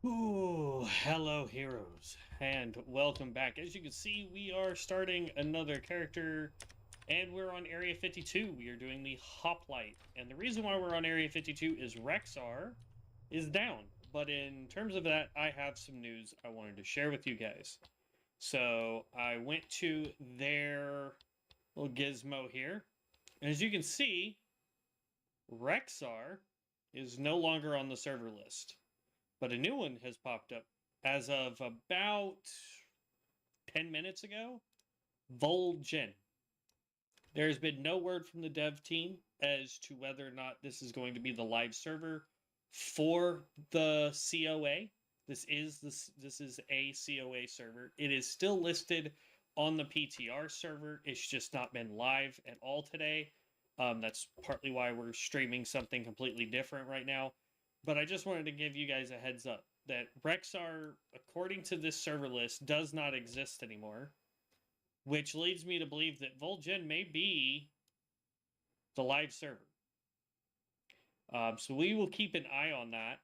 Ooh, hello heroes, and welcome back. As you can see, we are starting another character, and we're on Area 52. We are doing the Hoplite, and the reason why we're on Area 52 is Rexar is down. But in terms of that, I have some news I wanted to share with you guys. So I went to their little gizmo here, and as you can see, Rexar is no longer on the server list. But a new one has popped up as of about 10 minutes ago. Vol'jin. There's been no word from the dev team as to whether or not this is going to be the live server for the COA. This is a COA server. It is still listed on the PTR server. It's just not been live at all today. That's partly why we're streaming something completely different right now. But I just wanted to give you guys a heads up that Rexar, according to this server list, does not exist anymore, which leads me to believe that Vol'jin may be the live server. So we will keep an eye on that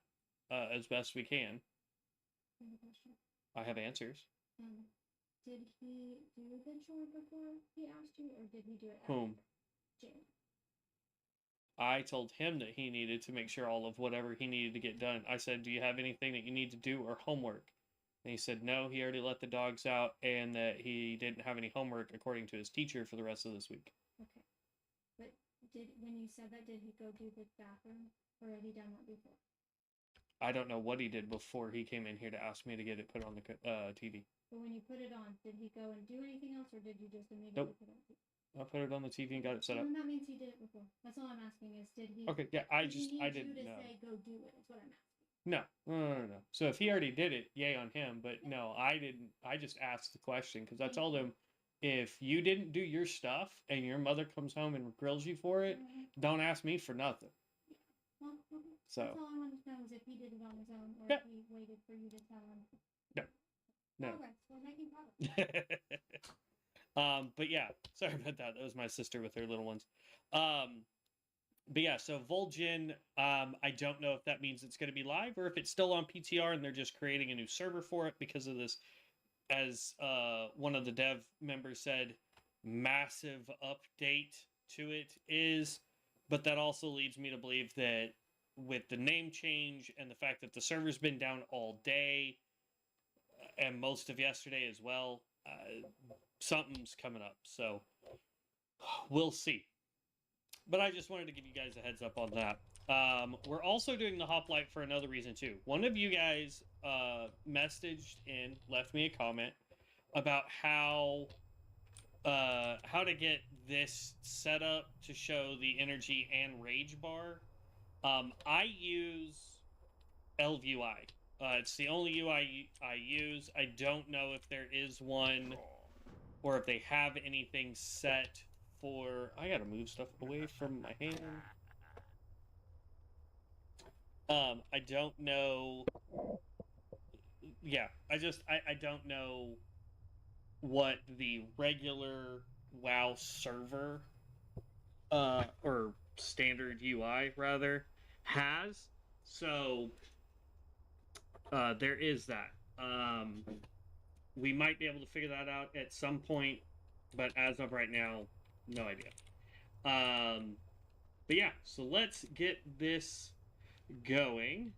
as best we can. I have answers. Did he do the chore before he asked you, or did he do it after? Whom? Jane. I told him that he needed to make sure all of whatever he needed to get done. I said, do you have anything that you need to do or homework? And he said, no, he already let the dogs out and that he didn't have any homework according to his teacher for the rest of this week. Okay. But when you said that, did he go do the bathroom, or had he done that before? I don't know what he did before he came in here to ask me to get it put on the TV. But when you put it on, did he go and do anything else, or did you just immediately put it on? I put it on the TV and got it set up. That means he did it before. That's all I'm asking is, did he? Okay, yeah, I didn't know. Say go do it. Is what I'm asking. No. So if he already did it, yay on him. But no, I didn't. I just asked the question because I told him, if you didn't do your stuff and your mother comes home and grills you for it, don't ask me for nothing. Well, so that's all I wanted to know is if he did it on his own, or if he waited for you to tell him. No. Progress. We're making progress. But yeah, sorry about that. That was my sister with her little ones. But yeah, so Vol'jin, I don't know if that means it's going to be live or if it's still on PTR and they're just creating a new server for it because of this, as one of the dev members said, massive update to it is. But that also leads me to believe that with the name change and the fact that the server's been down all day and most of yesterday as well, something's coming up. So we'll see. But I just wanted to give you guys a heads up on that. We're also doing the Hoplite for another reason too. One of you guys messaged in, left me a comment about how to get this set up to show the energy and rage bar. I use LVUI. It's the only UI I use. I don't know if there is one or if they have anything set for... I gotta move stuff away from my hand. I don't know... Yeah, I don't know what the regular WoW server, or standard UI, rather, has. So, there is that. We might be able to figure that out at some point, but as of right now, no idea. But yeah, so let's get this going.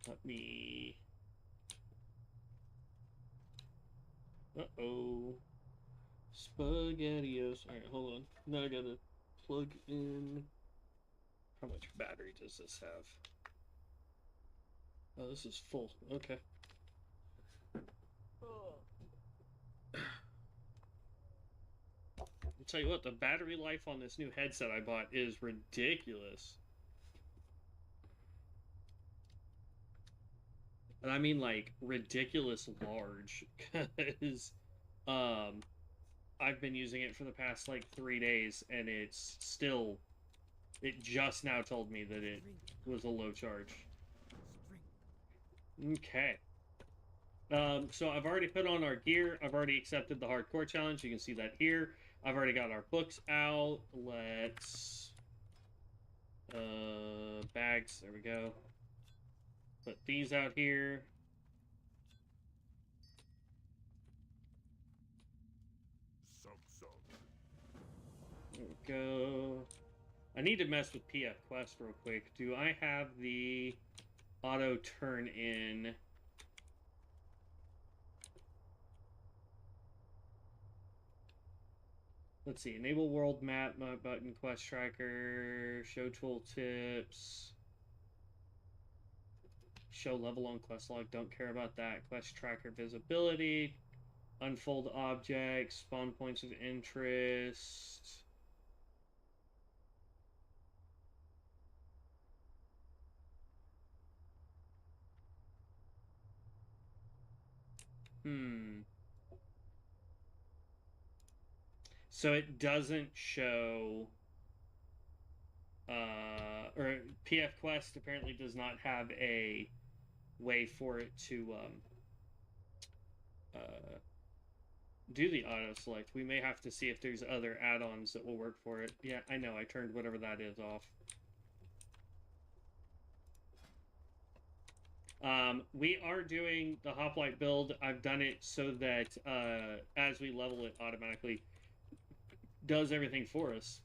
Let me... Uh-oh. SpaghettiOs. Alright, hold on. Now I gotta plug in... How much battery does this have? Oh, this is full. Okay. I'll tell you what, the battery life on this new headset I bought is ridiculous. And I mean, like, ridiculous large. Because, I've been using it for the past, like, 3 days, and it's still... It just now told me that it was a low charge. Okay. So I've already put on our gear. I've already accepted the hardcore challenge. You can see that here. I've already got our books out. Let's... bags. There we go. Put these out here. There we go. I need to mess with PF Quest real quick. Do I have the auto turn in? Let's see. Enable world map button, quest tracker, show tooltips, show level on quest log. Don't care about that. Quest tracker visibility, unfold objects, spawn points of interest. So it doesn't show, or PF Quest apparently does not have a way for it to do the auto select. We may have to see if there's other add-ons that will work for it. Yeah, I know, I turned whatever that is off. We are doing the hoplite build. I've done it so that as we level it automatically does everything for us.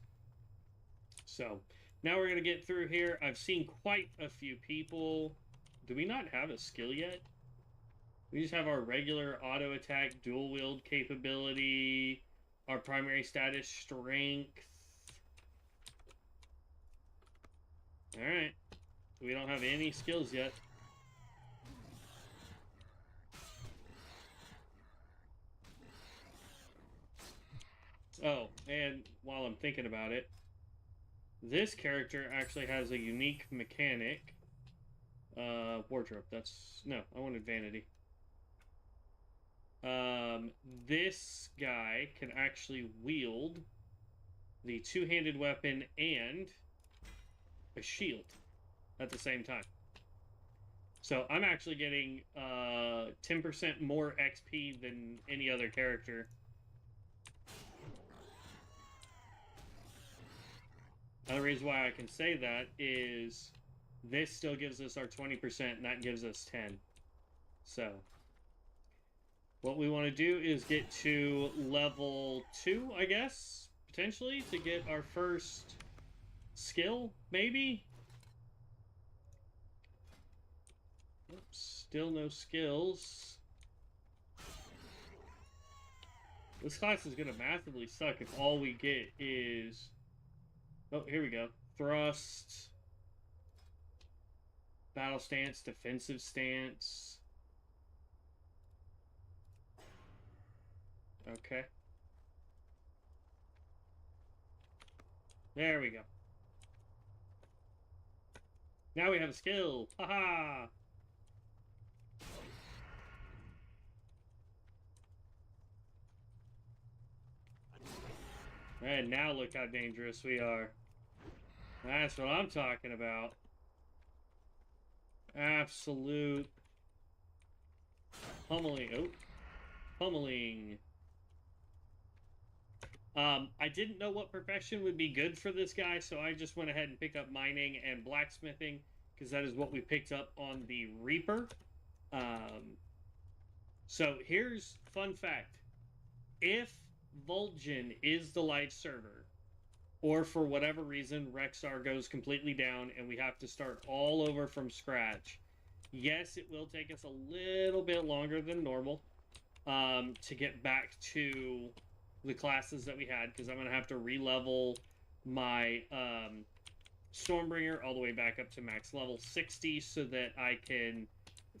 So now we're going to get through here. I've seen quite a few people. Do we not have a skill yet? We just have our regular auto attack, dual wield capability, our primary status, strength. Alright. We don't have any skills yet. Oh, and while I'm thinking about it, this character actually has a unique mechanic. Wardrobe, that's... No, I wanted vanity. This guy can actually wield the two-handed weapon and a shield at the same time. So I'm actually getting 10% more XP than any other character. Another reason why I can say that is this still gives us our 20% and that gives us 10. So what we want to do is get to level 2, I guess, potentially, to get our first skill, maybe? Oops, still no skills. This class is going to massively suck if all we get is... Oh, here we go. Thrust. Battle stance, defensive stance. Okay. There we go. Now we have a skill. Haha! And now look how dangerous we are. That's what I'm talking about. Absolute pummeling. Oh, pummeling. I didn't know what profession would be good for this guy, so I just went ahead and picked up mining and blacksmithing, because that is what we picked up on the Reaper. So here's fun fact. If Vol'jin is the live server, or for whatever reason Rexar goes completely down and we have to start all over from scratch, yes, it will take us a little bit longer than normal to get back to the classes that we had, because I'm going to have to re-level my Stormbringer all the way back up to max level 60 so that I can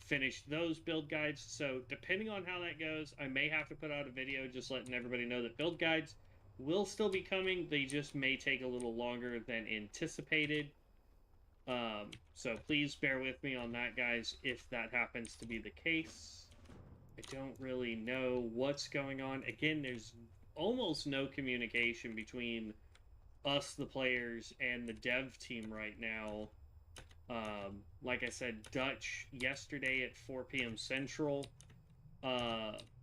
finish those build guides. So depending on how that goes, I may have to put out a video just letting everybody know that build guides will still be coming. They just may take a little longer than anticipated. So please bear with me on that, guys, if that happens to be the case. I don't really know what's going on. Again, there's almost no communication between us, the players, and the dev team right now. Like I said, Dutch yesterday at 4 p.m. Central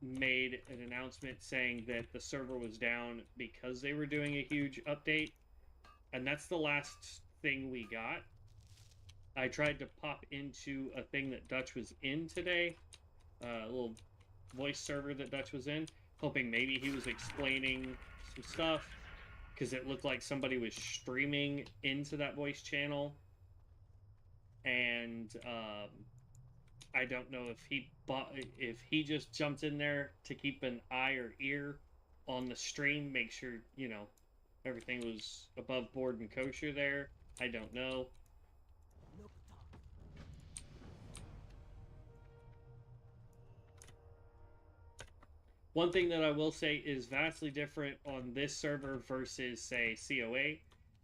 made an announcement saying that the server was down because they were doing a huge update, and that's the last thing we got. I tried to pop into a thing that Dutch was in today, a little voice server that Dutch was in, hoping maybe he was explaining some stuff, because it looked like somebody was streaming into that voice channel, and I don't know if he just jumped in there to keep an eye or ear on the stream, make sure, you know, everything was above board and kosher there. I don't know. One thing that I will say is vastly different on this server versus, say, COA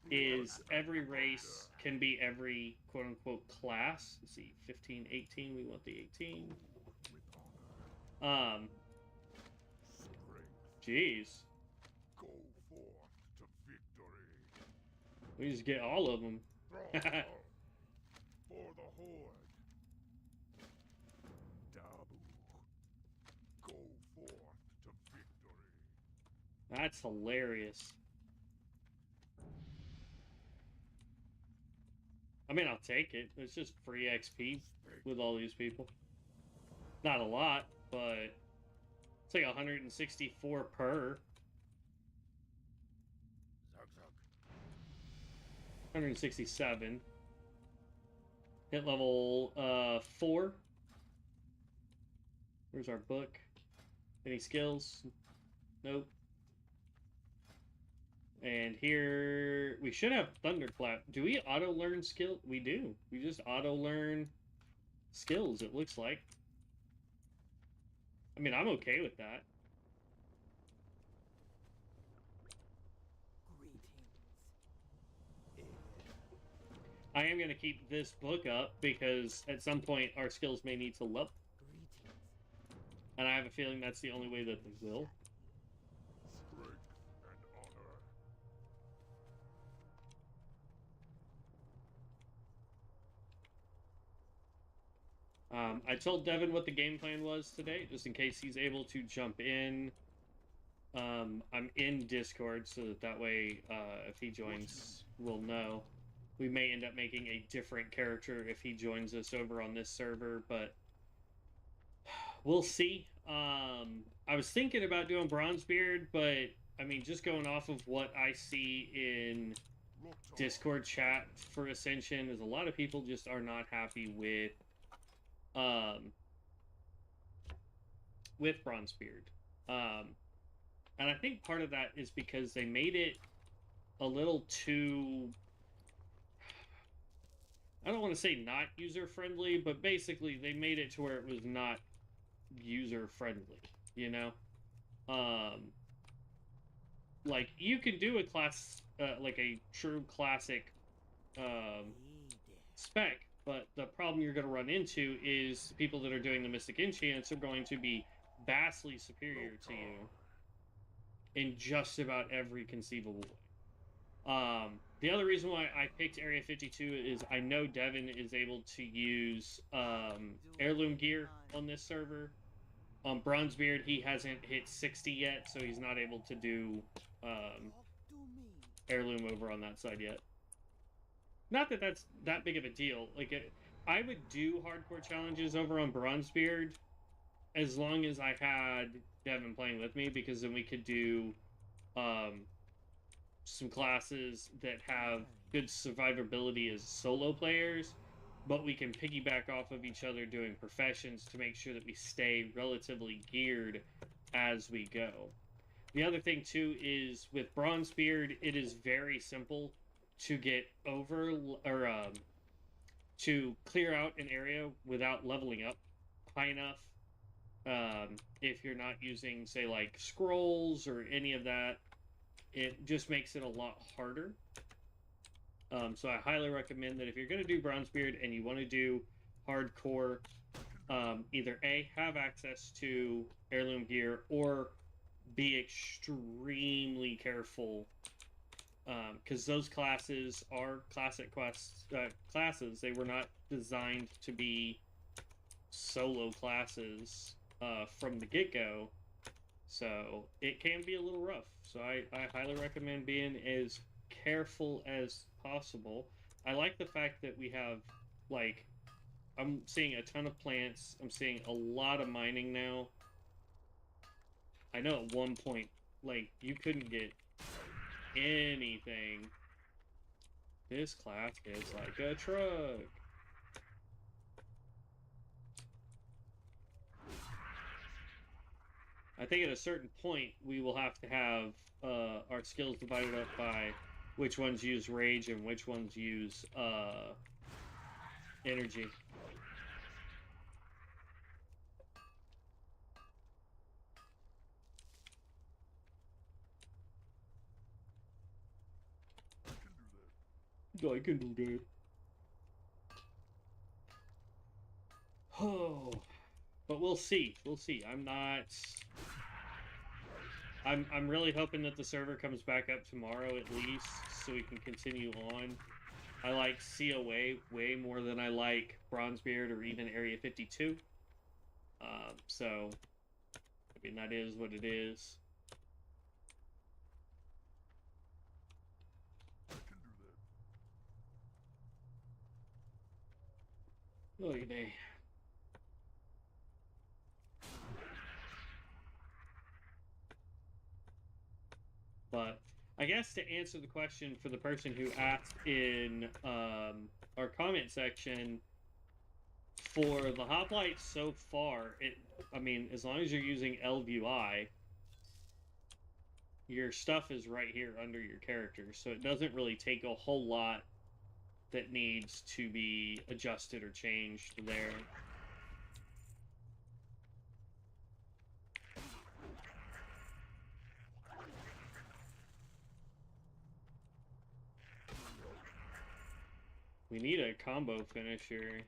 is every race can be every quote-unquote class. Let's see, 15, 18, we want the 18. Jeez. Go forth to victory. We just get all of them. For the Horde. Dabu. Go forth to victory. That's hilarious. I mean, I'll take it. It's just free XP with all these people. Not a lot, but it's like 164 per. 167. Hit level 4. Where's our book? Any skills? Nope. And here we should have Thunderclap. Do we auto learn skill? We do. We just auto learn skills, it looks like. I mean, I'm okay with that. I am going to keep this book up because at some point our skills may need to level. And I have a feeling that's the only way that they will. Strength and honor. I told Devin what the game plan was today, just in case he's able to jump in. I'm in Discord, so that way, if he joins, we'll know. We may end up making a different character if he joins us over on this server, but we'll see. I was thinking about doing Bronzebeard, but I mean, just going off of what I see in Discord chat for Ascension is a lot of people just are not happy with Bronzebeard. And I think part of that is because they made it a little too, I don't want to say not user-friendly, but basically they made it to where it was not user-friendly, you know? Like, you can do a class, like a true classic spec, but the problem you're going to run into is people that are doing the Mystic Enchants are going to be vastly superior to you in just about every conceivable way. The other reason why I picked Area 52 is I know Devin is able to use heirloom gear on this server. On Bronzebeard, he hasn't hit 60 yet, so he's not able to do heirloom over on that side yet. Not that that's that big of a deal. Like, I would do hardcore challenges over on Bronzebeard as long as I had Devin playing with me, because then we could do some classes that have good survivability as solo players, but we can piggyback off of each other doing professions to make sure that we stay relatively geared as we go. The other thing, too, is with Bronzebeard, it is very simple to get over, or to clear out an area without leveling up high enough. If you're not using, say, like, scrolls or any of that, it just makes it a lot harder. So I highly recommend that if you're going to do Bronzebeard and you want to do hardcore, either A, have access to heirloom gear, or be extremely careful, because those classes are classic classes. They were not designed to be solo classes from the get-go, so it can be a little rough. So I highly recommend being as careful as possible. I like the fact that we have Like, I'm seeing a ton of plants. I'm seeing a lot of mining now. I know at one point, like, you couldn't get anything. This class is like a truck. I think at a certain point, we will have to have our skills divided up by which ones use rage and which ones use energy. I can do that. Oh, but we'll see. We'll see. I'm really hoping that the server comes back up tomorrow at least, so we can continue on. I like COA way more than I like Bronzebeard or even Area 52. So, I mean, that is what it is. Look at me. But I guess to answer the question for the person who asked in our comment section, for the hoplites so far, I mean, as long as you're using LVI, your stuff is right here under your character, so it doesn't really take a whole lot that needs to be adjusted or changed there. We need a combo finisher.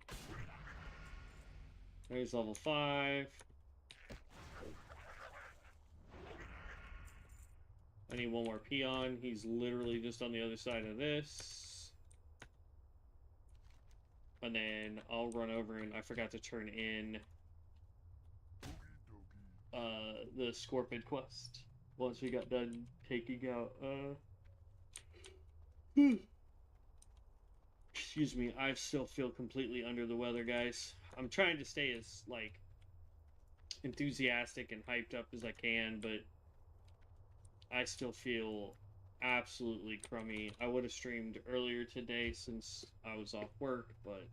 There's level 5. I need one more peon. He's literally just on the other side of this. And then I'll run over, and I forgot to turn in the Scorpid quest once we got done taking out excuse me, I still feel completely under the weather, guys. I'm trying to stay as, like, enthusiastic and hyped up as I can, but I still feel absolutely crummy. I would have streamed earlier today since I was off work, but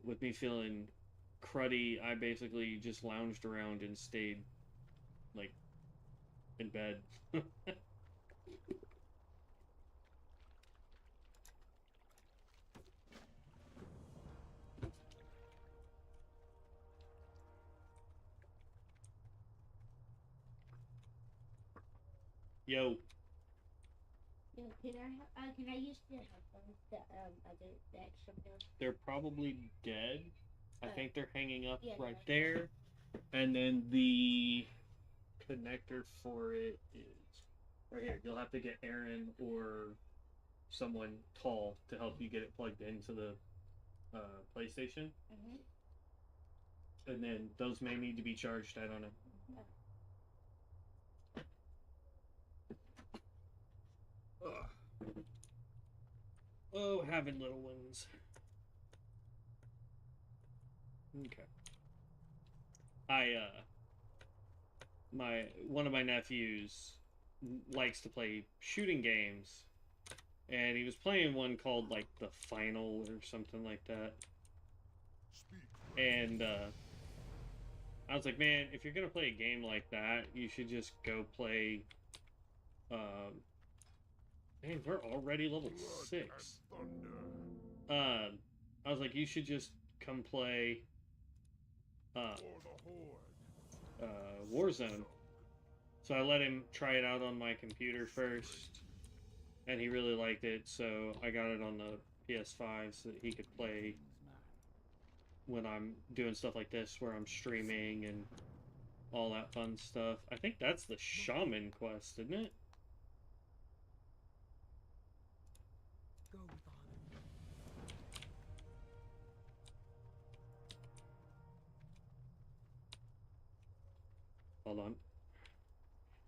with me feeling cruddy, I basically just lounged around and stayed, like, in bed. Yo. Yeah, can I use the headphones, the extra pair? They're probably dead. I think they're hanging up right right there. And then the connector for it is right here. You'll have to get Aaron or someone tall to help you get it plugged into the PlayStation. And then those may need to be charged. I don't know. Oh, having little ones. Okay. One of my nephews likes to play shooting games, and he was playing one called, like, The Final or something like that. And I was like, man, if you're gonna play a game like that, you should just go play. Man, we're already level 6. I was like, you should just come play Warzone. So I let him try it out on my computer first, and he really liked it, so I got it on the PS5 so that he could play when I'm doing stuff like this, where I'm streaming and all that fun stuff. I think that's the Shaman quest, isn't it? Go with honor. Hold on.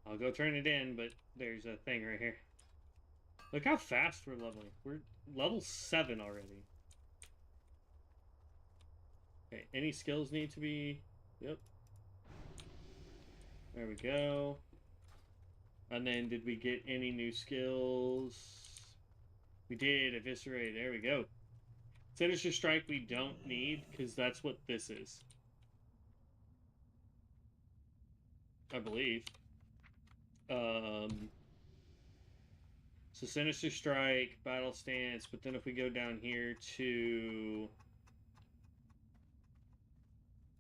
I'll go turn it in, but there's a thing right here. Look how fast we're leveling. We're level 7 already. Okay, any skills need to be... Yep. There we go. And then did we get any new skills? We did. Eviscerate. There we go. Sinister Strike we don't need, because that's what this is. I believe. So Sinister Strike, Battle Stance, but then if we go down here to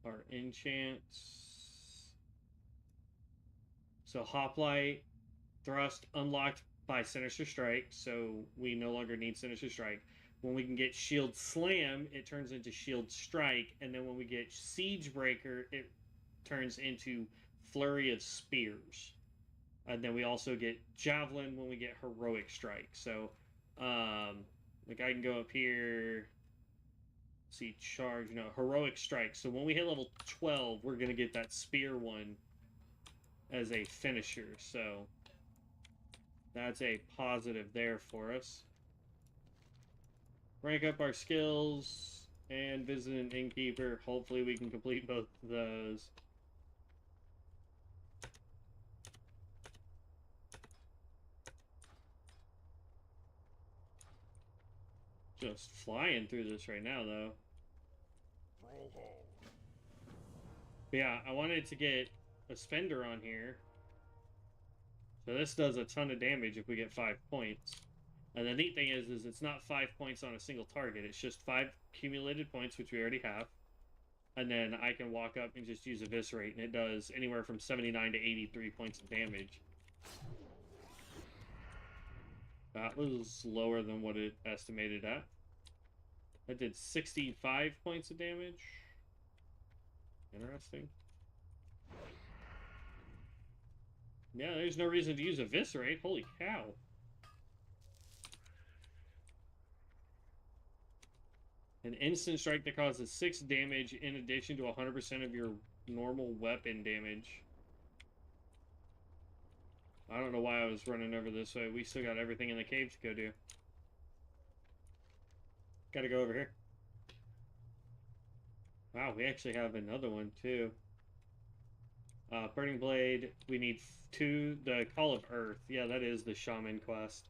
our enchants. So Hoplite, Thrust, unlocked by Sinister Strike, so we no longer need Sinister Strike. When we can get Shield Slam, it turns into Shield Strike, and then when we get Siege Breaker, it turns into Flurry of Spears. And then we also get Javelin when we get Heroic Strike. So, like I can go up here, see Charge, no, Heroic Strike. So when we hit level 12, we're going to get that Spear one as a finisher. So that's a positive there for us. Rank up our skills and visit an Innkeeper. Hopefully we can complete both of those. Just flying through this right now, though. But yeah, I wanted to get a Spender on here. So this does a ton of damage if we get 5 points. And the neat thing is it's not 5 points on a single target. It's just 5 accumulated points, which we already have. And then I can walk up and just use Eviscerate, and it does anywhere from 79 to 83 points of damage. That was lower than what it estimated at. That did 65 points of damage. Interesting. Yeah, there's no reason to use Eviscerate. Holy cow. An instant strike that causes 6 damage in addition to 100% of your normal weapon damage. I don't know why I was running over this way. We still got everything in the cave to go do. Gotta go over here. Wow, we actually have another one too. Burning Blade. We need 2. The Call of Earth. Yeah, that is the Shaman quest.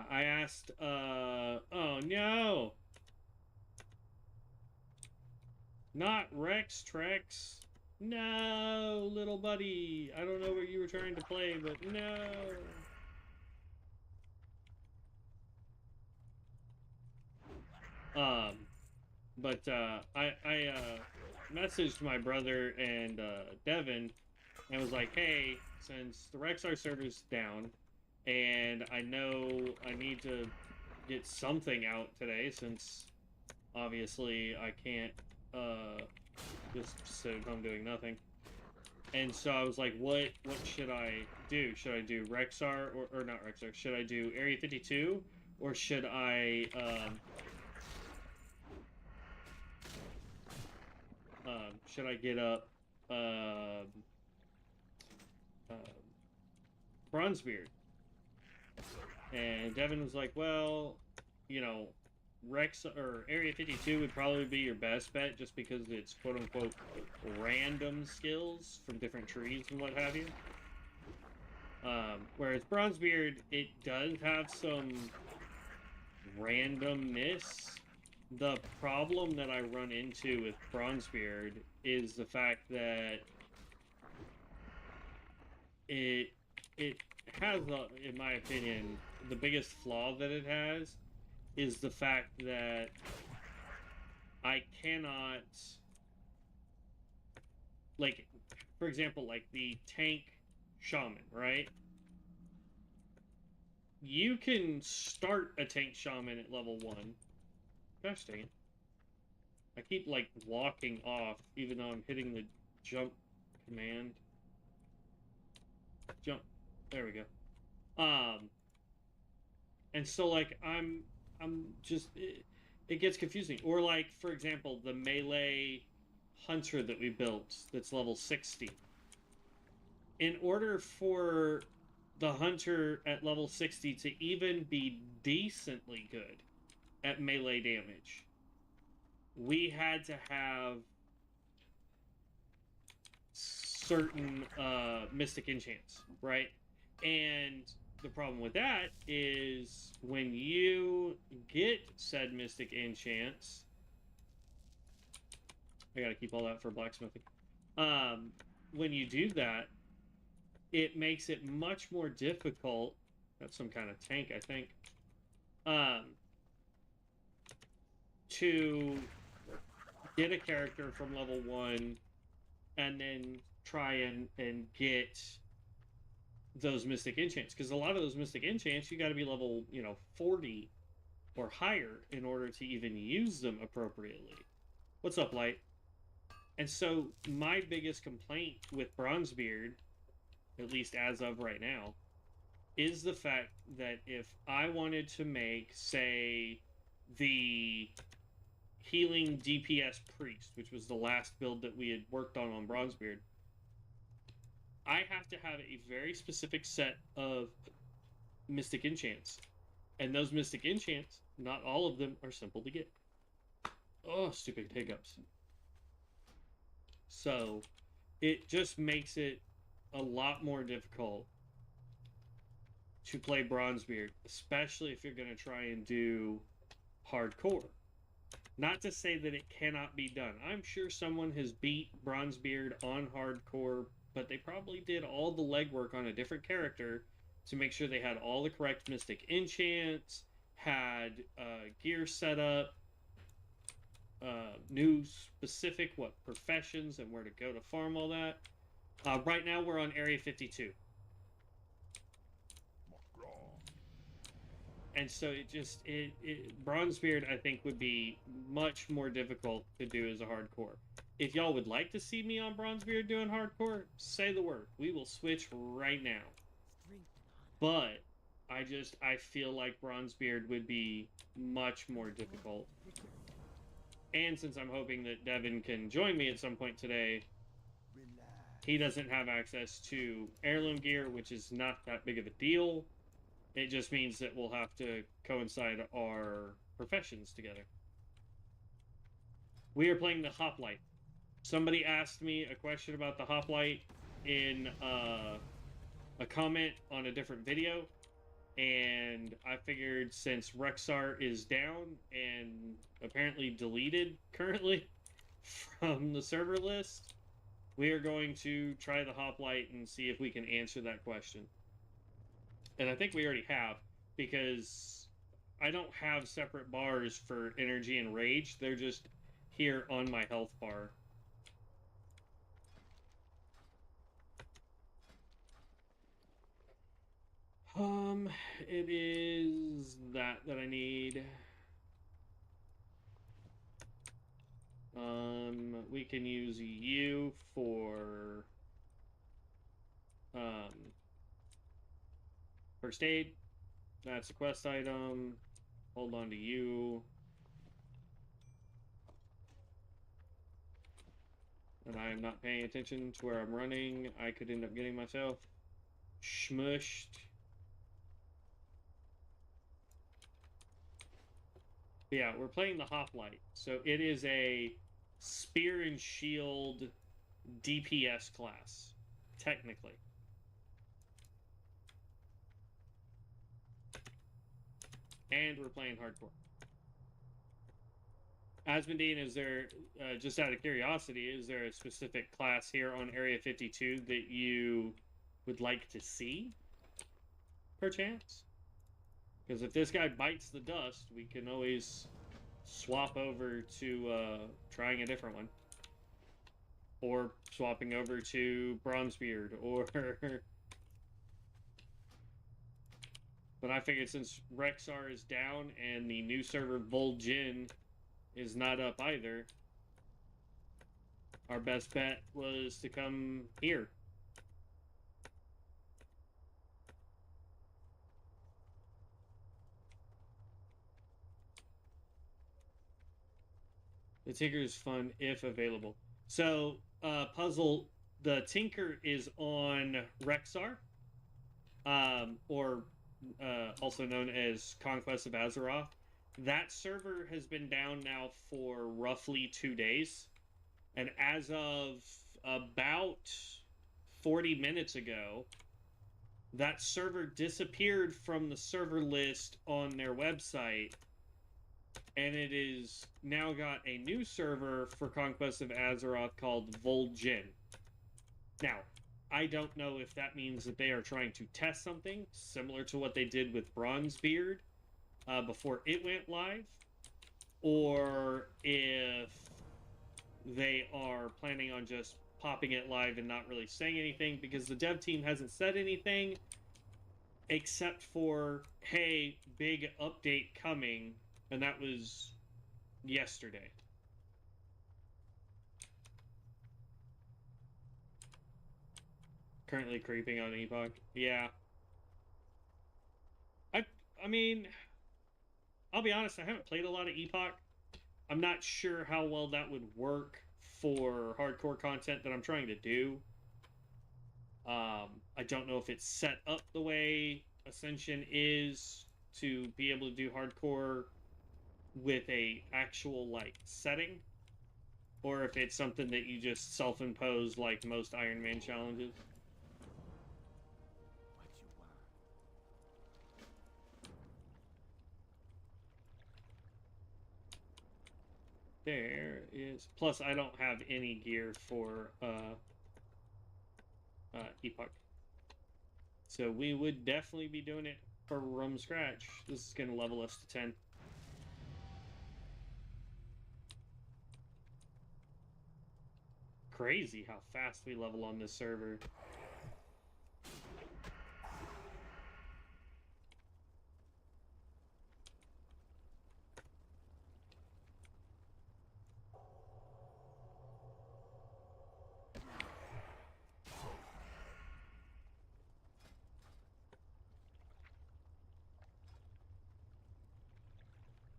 I asked, oh no! Not Rex Trex. No, little buddy. I don't know what you were trying to play, but no. I messaged my brother and Devin and was like, hey, since the Rexar server's down, and I know I need to get something out today since obviously I can't just sit at home doing nothing. And so I was like, what should I do? Should I do Rexar or not Rexar? Should I do Area 52 or should I get up Bronzebeard? And Devin was like, well, you know, Rex or Area 52 would probably be your best bet just because it's quote unquote random skills from different trees and what have you. Whereas Bronzebeard, it does have some randomness. The problem that I run into with Bronzebeard is the fact that it has, in my opinion, the biggest flaw that it has is the fact that I cannot, like, for example, like the tank shaman, right? You can start a tank shaman at level 1. Gosh dang it. I keep, like, walking off even though I'm hitting the jump command. Jump. There we go. And so, like, I'm just, it gets confusing. Or, like, for example, the melee hunter that we built that's level 60. In order for the hunter at level 60 to even be decently good at melee damage, we had to have certain mystic enchants, right? And the problem with that is when you get said mystic enchants, I gotta keep all that for blacksmithing. When you do that, it makes it much more difficult. That's some kind of tank, I think. To get a character from level 1 and then try and get those mystic enchants, because a lot of those mystic enchants you got to be level 40 or higher in order to even use them appropriately. What's up, Light? And so my biggest complaint with Bronzebeard, at least as of right now, is the fact that if I wanted to make, say, the healing DPS priest, which was the last build that we had worked on Bronzebeard, I have to have a very specific set of mystic enchants. And those mystic enchants, not all of them are simple to get. Oh, stupid hiccups. So, it just makes it a lot more difficult to play Bronzebeard, especially if you're going to try and do hardcore. Not to say that it cannot be done. I'm sure someone has beat Bronzebeard on hardcore, but they probably did all the legwork on a different character to make sure they had all the correct mystic enchants, had gear set up, knew specific professions and where to go to farm all that. Right now we're on Area 52. And so Bronzebeard, I think, would be much more difficult to do as a hardcore. If y'all would like to see me on Bronzebeard doing hardcore, say the word. We will switch right now. But I feel like Bronzebeard would be much more difficult. And since I'm hoping that Devin can join me at some point today, he doesn't have access to heirloom gear, which is not that big of a deal. It just means that we'll have to coincide our professions together. We are playing the Hoplite. Somebody asked me a question about the Hoplite in a comment on a different video, and I figured since Rexar is down and apparently deleted currently from the server list, we are going to try the Hoplite and see if we can answer that question. And I think we already have, because I don't have separate bars for energy and rage. They're just here on my health bar. It is that I need. We can use you for first aid. That's a quest item. Hold on to you. And I am not paying attention to where I'm running. I could end up getting myself smushed. But yeah, we're playing the Hoplite. So it is a spear and shield DPS class, technically. And we're playing hardcore. Asmodine, is there, just out of curiosity, is there a specific class here on Area 52 that you would like to see, perchance? Because if this guy bites the dust, we can always swap over to trying a different one. Or swapping over to Bronzebeard, or... But I figured since Rexar is down and the new server Vol'jin is not up either, our best bet was to come here. The Tinker is fun if available. So, Puzzle, the Tinker is on Rexar. or also known as Conquest of Azeroth. That server has been down now for roughly 2 days. And as of about 40 minutes ago, that server disappeared from the server list on their website. And it is now got a new server for Conquest of Azeroth called Vol'jin. Now, I don't know if that means that they are trying to test something similar to what they did with Bronzebeard before it went live, or if they are planning on just popping it live and not really saying anything, because the dev team hasn't said anything except for, hey, big update coming, and that was yesterday. Currently creeping on Epoch. Yeah. I mean, I'll be honest, I haven't played a lot of Epoch. I'm not sure how well that would work for hardcore content that I'm trying to do. I don't know if it's set up the way Ascension is to be able to do hardcore with a actual, like, setting, or if it's something that you just self-impose like most Iron Man challenges. What you want? There is... Plus, I don't have any gear for Epoch. So we would definitely be doing it from scratch. This is going to level us to 10. Crazy how fast we level on this server.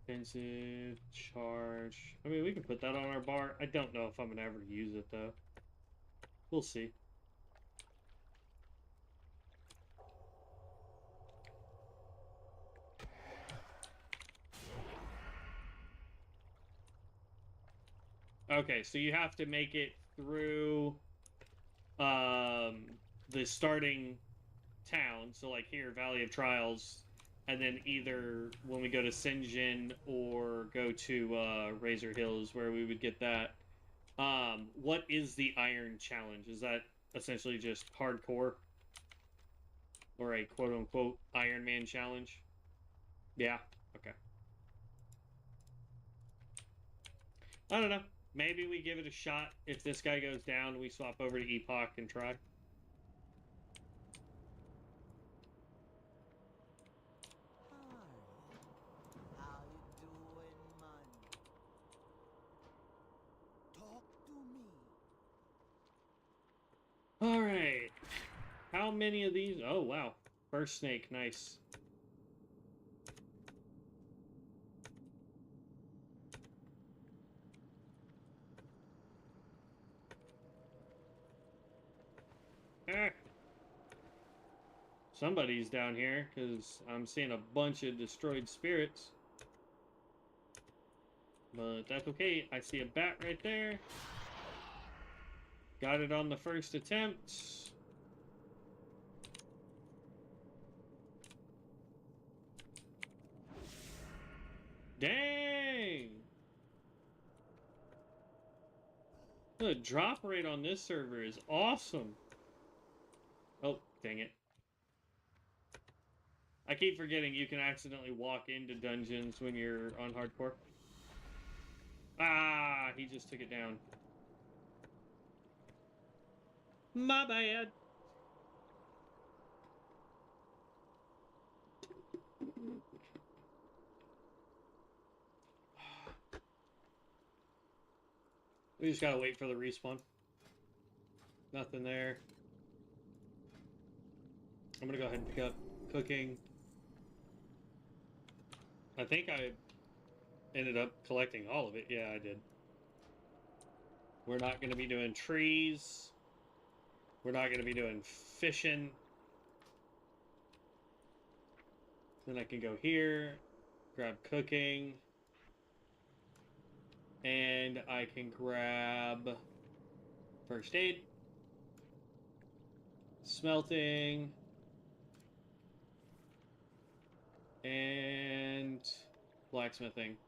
Defensive, charge. I mean, we can put that on our bar. I don't know if I'm going to ever use it, though. We'll see. Okay, so you have to make it through the starting town. So, like here, Valley of Trials. And then either when we go to Sinjin or go to Razor Hills, where we would get that. What is the Iron Challenge? Is that essentially just hardcore? Or a quote-unquote Iron Man challenge? Yeah, okay. I don't know. Maybe we give it a shot. If this guy goes down, we swap over to Epoch and try. How you doing, man? Talk to me. Alright. How many of these? Oh, wow. First snake, nice. Ah. Somebody's down here, because I'm seeing a bunch of destroyed spirits. But that's okay. I see a bat right there. Got it on the first attempt. Dang! The drop rate on this server is awesome. Oh, dang it. I keep forgetting you can accidentally walk into dungeons when you're on hardcore. Ah, he just took it down. My bad. We just gotta wait for the respawn. Nothing there. I'm gonna go ahead and pick up cooking. I think I ended up collecting all of it. Yeah, I did. We're not gonna be doing trees. We're not gonna be doing fishing. Then I can go here, grab cooking, and I can grab first aid, smelting, and blacksmithing.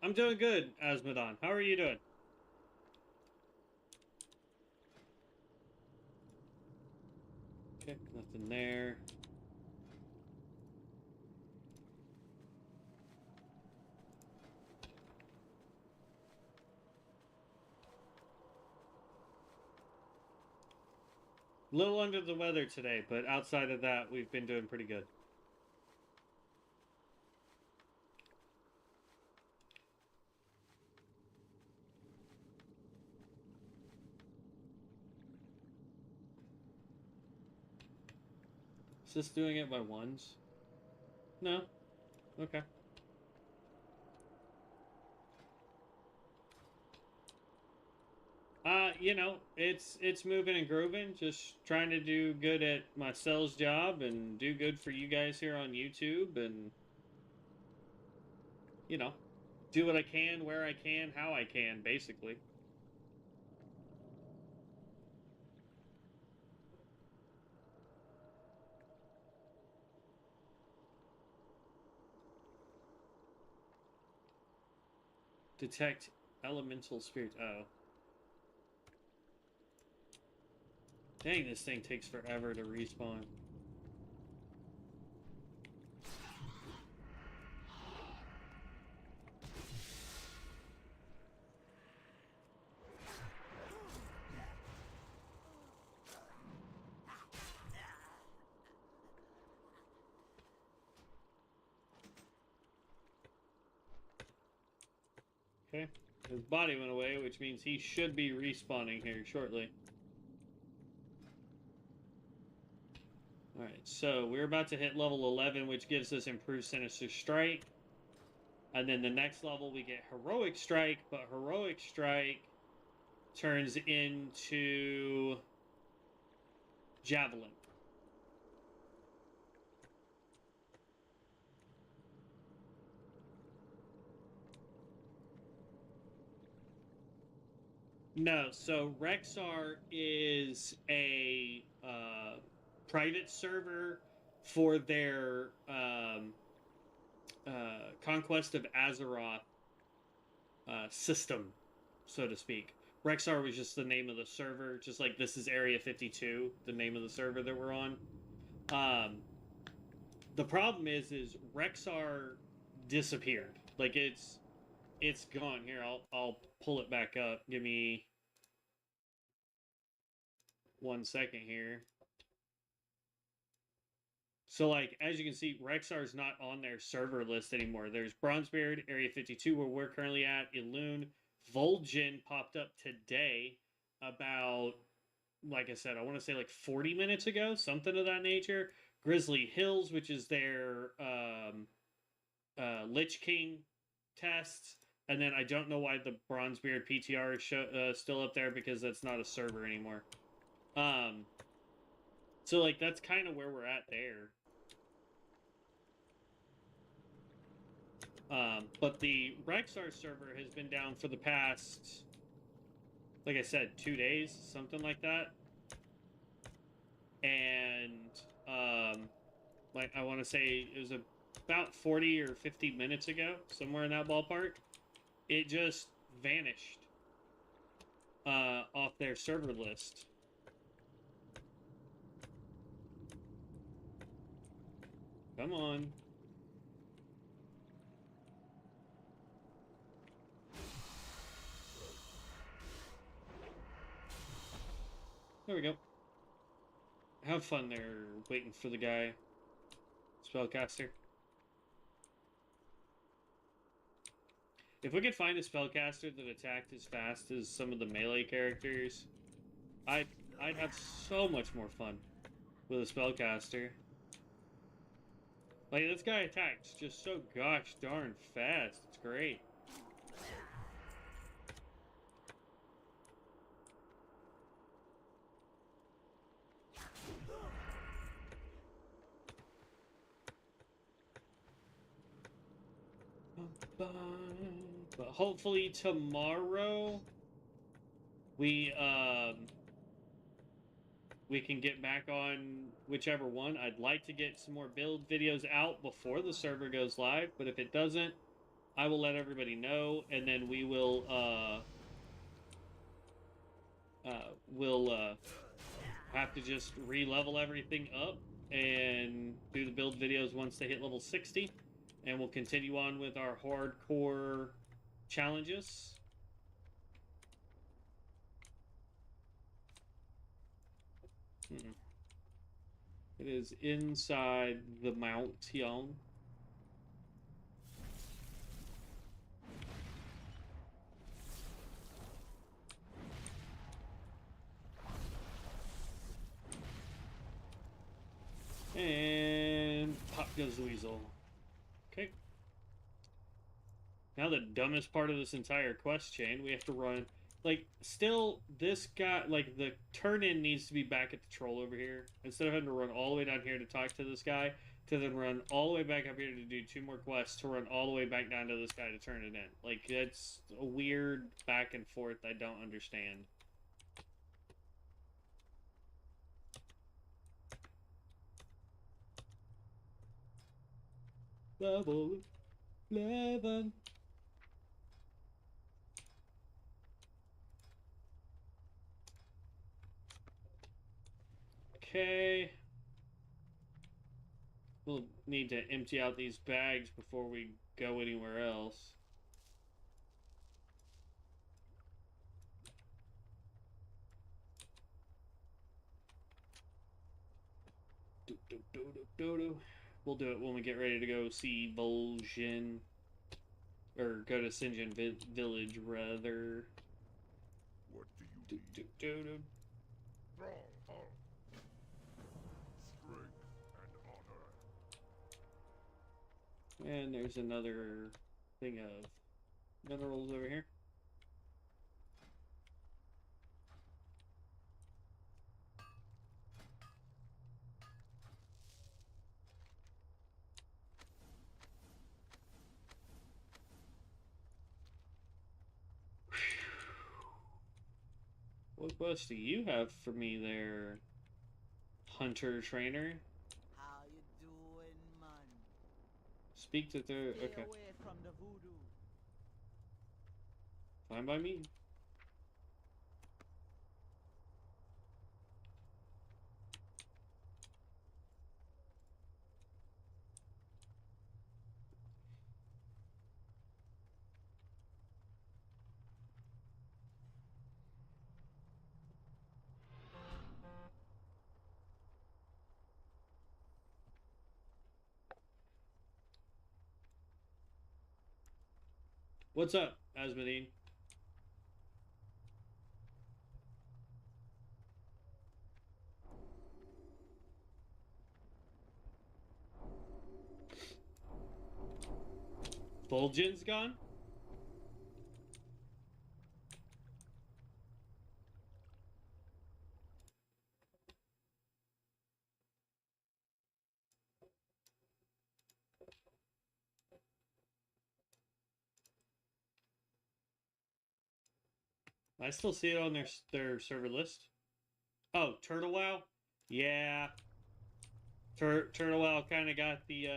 I'm doing good, Asmodon. How are you doing? Okay, nothing there. A little under the weather today, but outside of that, we've been doing pretty good. Is this doing it by ones? No? Okay. You know, it's moving and grooving. Just trying to do good at my sales job and do good for you guys here on YouTube, and you know, do what I can, where I can, how I can, basically. Detect elemental spirit. Oh. Dang, this thing takes forever to respawn. Okay. His body went away, which means he should be respawning here shortly. Alright, so we're about to hit level 11, which gives us improved Sinister Strike. And then the next level we get Heroic Strike, but Heroic Strike turns into Javelin. No, so Rexar is a private server for their Conquest of Azeroth system, so to speak. Rexar was just the name of the server, just like this is Area 52, the name of the server that we're on. The problem is Rexar disappeared. Like it's gone. Here, I'll pull it back up. Give me 1 second here. So, like, as you can see, Rexar's not on their server list anymore. There's Bronzebeard, Area 52, where we're currently at, Elune. Vol'jin popped up today about, like I said, I want to say like 40 minutes ago, something of that nature. Grizzly Hills, which is their Lich King tests. And then I don't know why the Bronzebeard PTR is still up there, because that's not a server anymore. So, like, that's kind of where we're at there. But the Rexar server has been down for the past, like I said, 2 days, something like that. And, like, I want to say it was about 40 or 50 minutes ago, somewhere in that ballpark, it just vanished off their server list. Come on. There we go. Have fun there, waiting for the guy. Spellcaster. If we could find a spellcaster that attacked as fast as some of the melee characters, I'd have so much more fun with a spellcaster. Like, this guy attacks just so gosh darn fast. It's great. But hopefully tomorrow we can get back on whichever one. I'd like to get some more build videos out before the server goes live, but if it doesn't, I will let everybody know, and then we will have to just re-level everything up and do the build videos once they hit level 60, and we'll continue on with our hardcore challenges. It is inside the mountain. And pop goes the weasel. Okay. Now the dumbest part of this entire quest chain, we have to run... Like, still, this guy... Like, the turn-in needs to be back at the troll over here. Instead of having to run all the way down here to talk to this guy, to then run all the way back up here to do 2 more quests, to run all the way back down to this guy to turn it in. Like, it's a weird back and forth I don't understand. Level 11. Okay. We'll need to empty out these bags before we go anywhere else. We'll do it when we get ready to go see Vol'jin. Or go to Ascension Village, rather. What do you need? Strong heart, strength, and honor. And there's another thing of minerals over here. What quest do you have for me there, Hunter Trainer? How you doing, man? Speak to the... Stay Okay. away from the voodoo. Fine by me. What's up, Asmodine? Vol'jin's gone? I still see it on their server list. Oh, Turtle WoW? Yeah. Turtle WoW kind of got the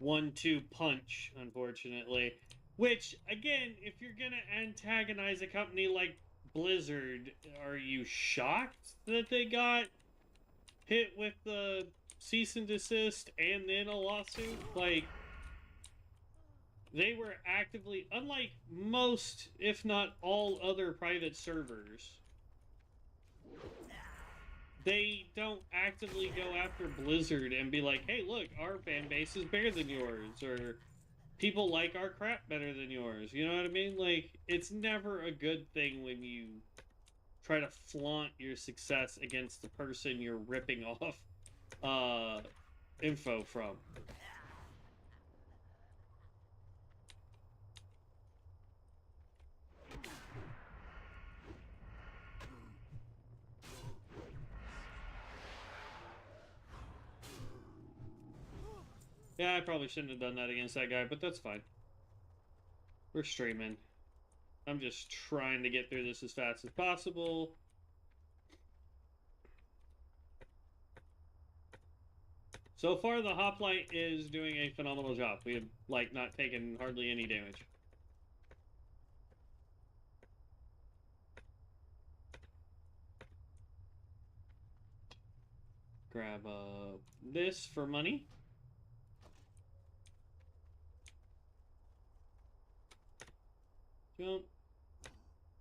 1-2 punch, unfortunately. Which, again, if you're gonna antagonize a company like Blizzard, are you shocked that they got hit with the cease and desist and then a lawsuit? Like, they were actively, unlike most, if not all other private servers, they don't actively go after Blizzard and be like, hey, look, our fan base is bigger than yours, or people like our crap better than yours. You know what I mean? Like, it's never a good thing when you try to flaunt your success against the person you're ripping off info from. Yeah, I probably shouldn't have done that against that guy, but that's fine. We're streaming. I'm just trying to get through this as fast as possible. So far, the hoplite is doing a phenomenal job. We have, like, not taken hardly any damage. Grab this for money. Jump.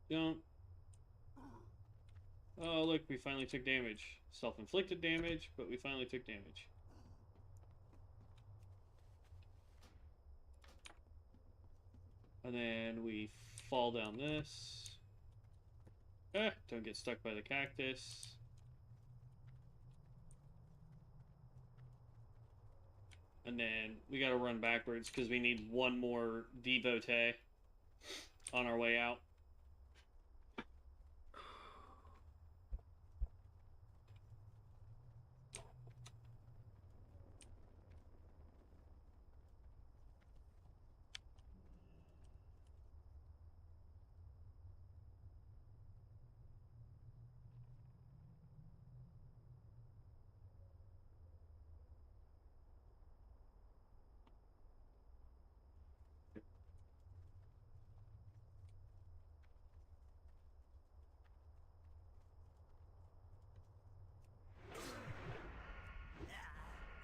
Jump. Oh, look, we finally took damage. Self-inflicted damage, but we finally took damage. And then we fall down this. Don't get stuck by the cactus. And then we gotta run backwards because we need one more devotee on our way out.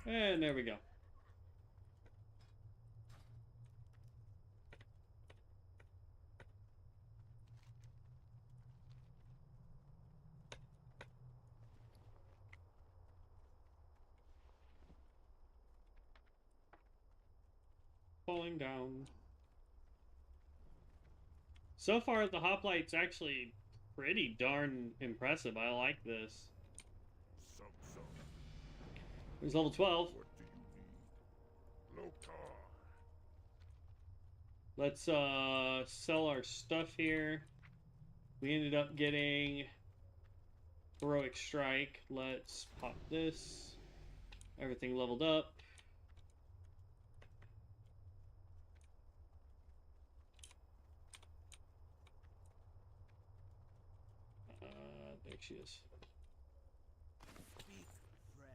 And there we go. Falling down. So far, the hoplite's actually pretty darn impressive. I like this. Some. There's level 12. What do you need? Lotar. Let's sell our stuff here. We ended up getting heroic strike. Let's pop this. Everything leveled up. There she is. Speak, friend.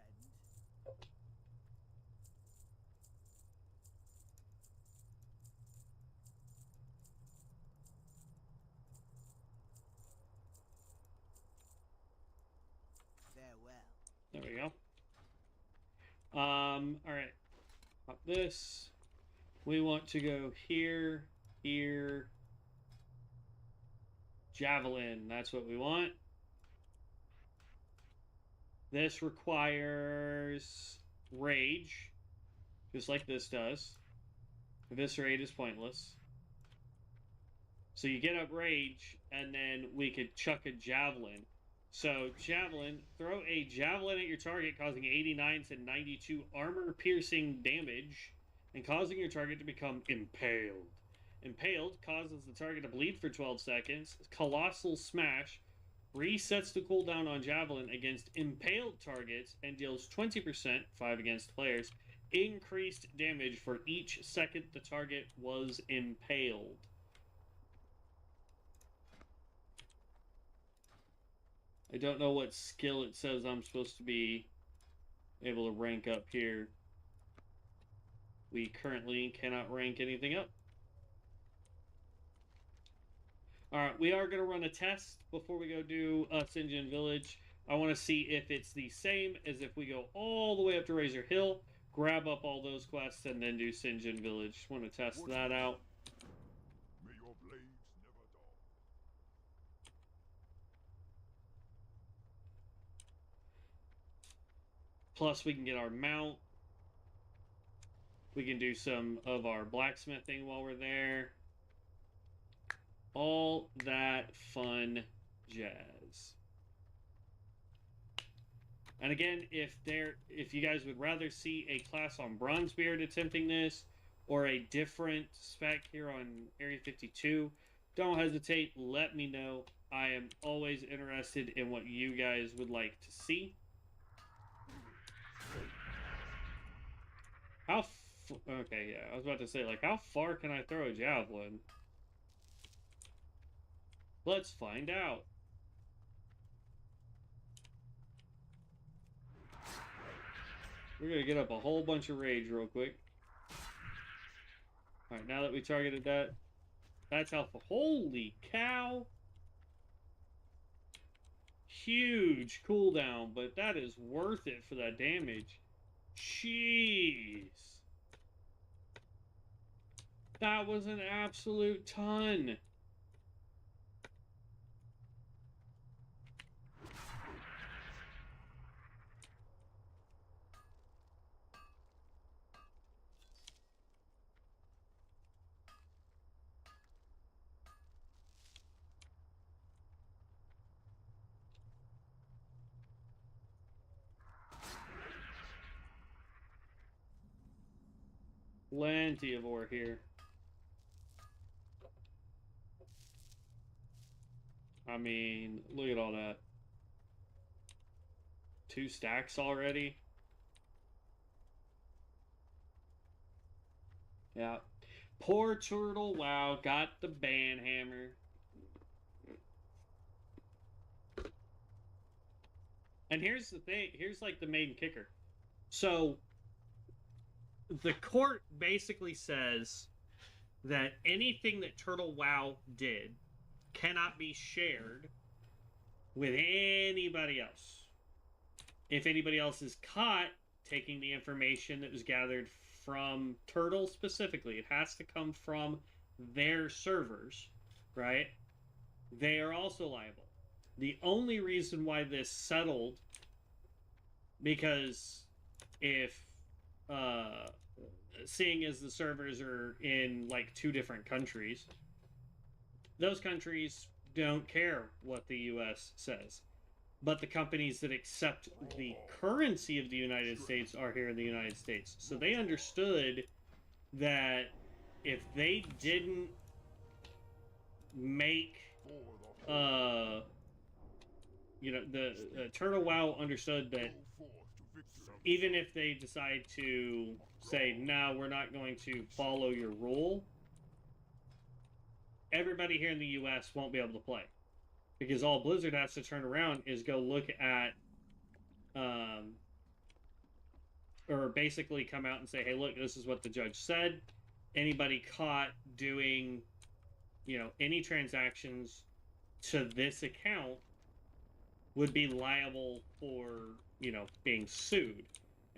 Farewell. There we go. Alright. Pop this. We want to go here, here. Javelin, that's what we want. This requires rage, just like this does. Eviscerate is pointless. So you get up rage, and then we could chuck a javelin. So javelin, throw a javelin at your target, causing 89 to 92 armor-piercing damage, and causing your target to become impaled. Impaled causes the target to bleed for 12 seconds. Colossal Smash resets the cooldown on Javelin against impaled targets and deals 20%, 5 against players, increased damage for each second the target was impaled. I don't know what skill it says I'm supposed to be able to rank up here. We currently cannot rank anything up. Alright, we are going to run a test before we go do Ascension Village. I want to see if it's the same as if we go all the way up to Razor Hill, grab up all those quests, and then do Ascension Village. Just want to test that out. May your blades never dull. Plus, we can get our mount. We can do some of our blacksmithing while we're there. All that fun jazz. And again, if you guys would rather see a class on Bronzebeard attempting this, or a different spec here on Area 52, don't hesitate, let me know. I am always interested in what you guys would like to see. Okay, yeah, I was about to say, like, how far can I throw a javelin? Let's find out. We're gonna get up a whole bunch of rage real quick. Alright, now that we targeted that, that's alpha. Holy cow! Huge cooldown, but that is worth it for that damage. Jeez. That was an absolute ton. Plenty of ore here. I mean, look at all that. 2 stacks already. Yeah. Poor Turtle WoW got the ban hammer. And here's the thing. Here's like the main kicker. So the court basically says that anything that Turtle WoW did cannot be shared with anybody else. If anybody else is caught taking the information that was gathered from Turtle specifically, it has to come from their servers, right? They are also liable. The only reason why this settled, because if seeing as the servers are in like 2 different countries, those countries don't care what the US says. But the companies that accept the currency of the United States are here in the United States. So they understood that if they didn't make, you know, the Turtle WoW understood that even if they decide to say, no, we're not going to follow your rule, everybody here in the US won't be able to play. Because all Blizzard has to turn around is go look at, or basically come out and say, hey, look, this is what the judge said. Anybody caught doing, you know, any transactions to this account would be liable for, you know, being sued.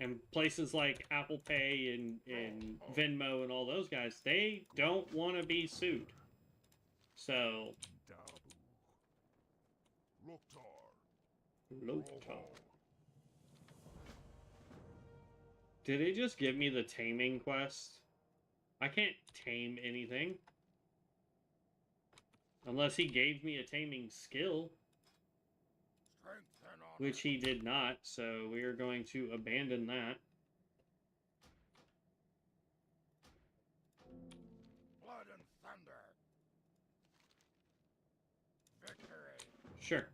And places like Apple Pay and Venmo and all those guys, they don't want to be sued. So... Lotar. Did it just give me the taming quest? I can't tame anything. Unless he gave me a taming skill. Which he did not, so we are going to abandon that. Blood and thunder. Victory. Sure.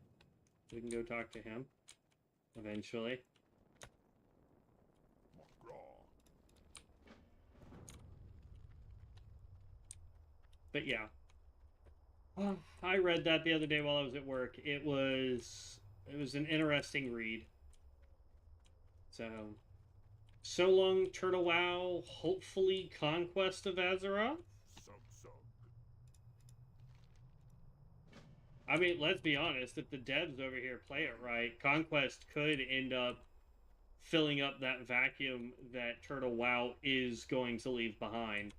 We can go talk to him. Eventually. But yeah. I read that the other day while I was at work. It was an interesting read. So long, Turtle WoW. Hopefully, Conquest of Azeroth. I mean, let's be honest. If the devs over here play it right, Conquest could end up filling up that vacuum that Turtle WoW is going to leave behind.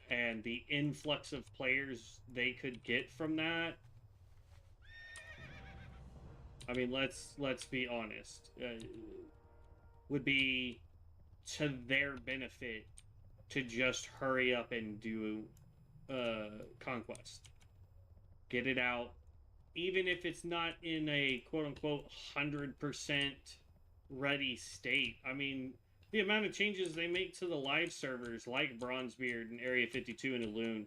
And the influx of players they could get from that. I mean, let's be honest. Would be to their benefit to just hurry up and do Conquest. Get it out. Even if it's not in a quote-unquote 100% ready state. I mean, the amount of changes they make to the live servers, like Bronzebeard and Area 52 and Elune,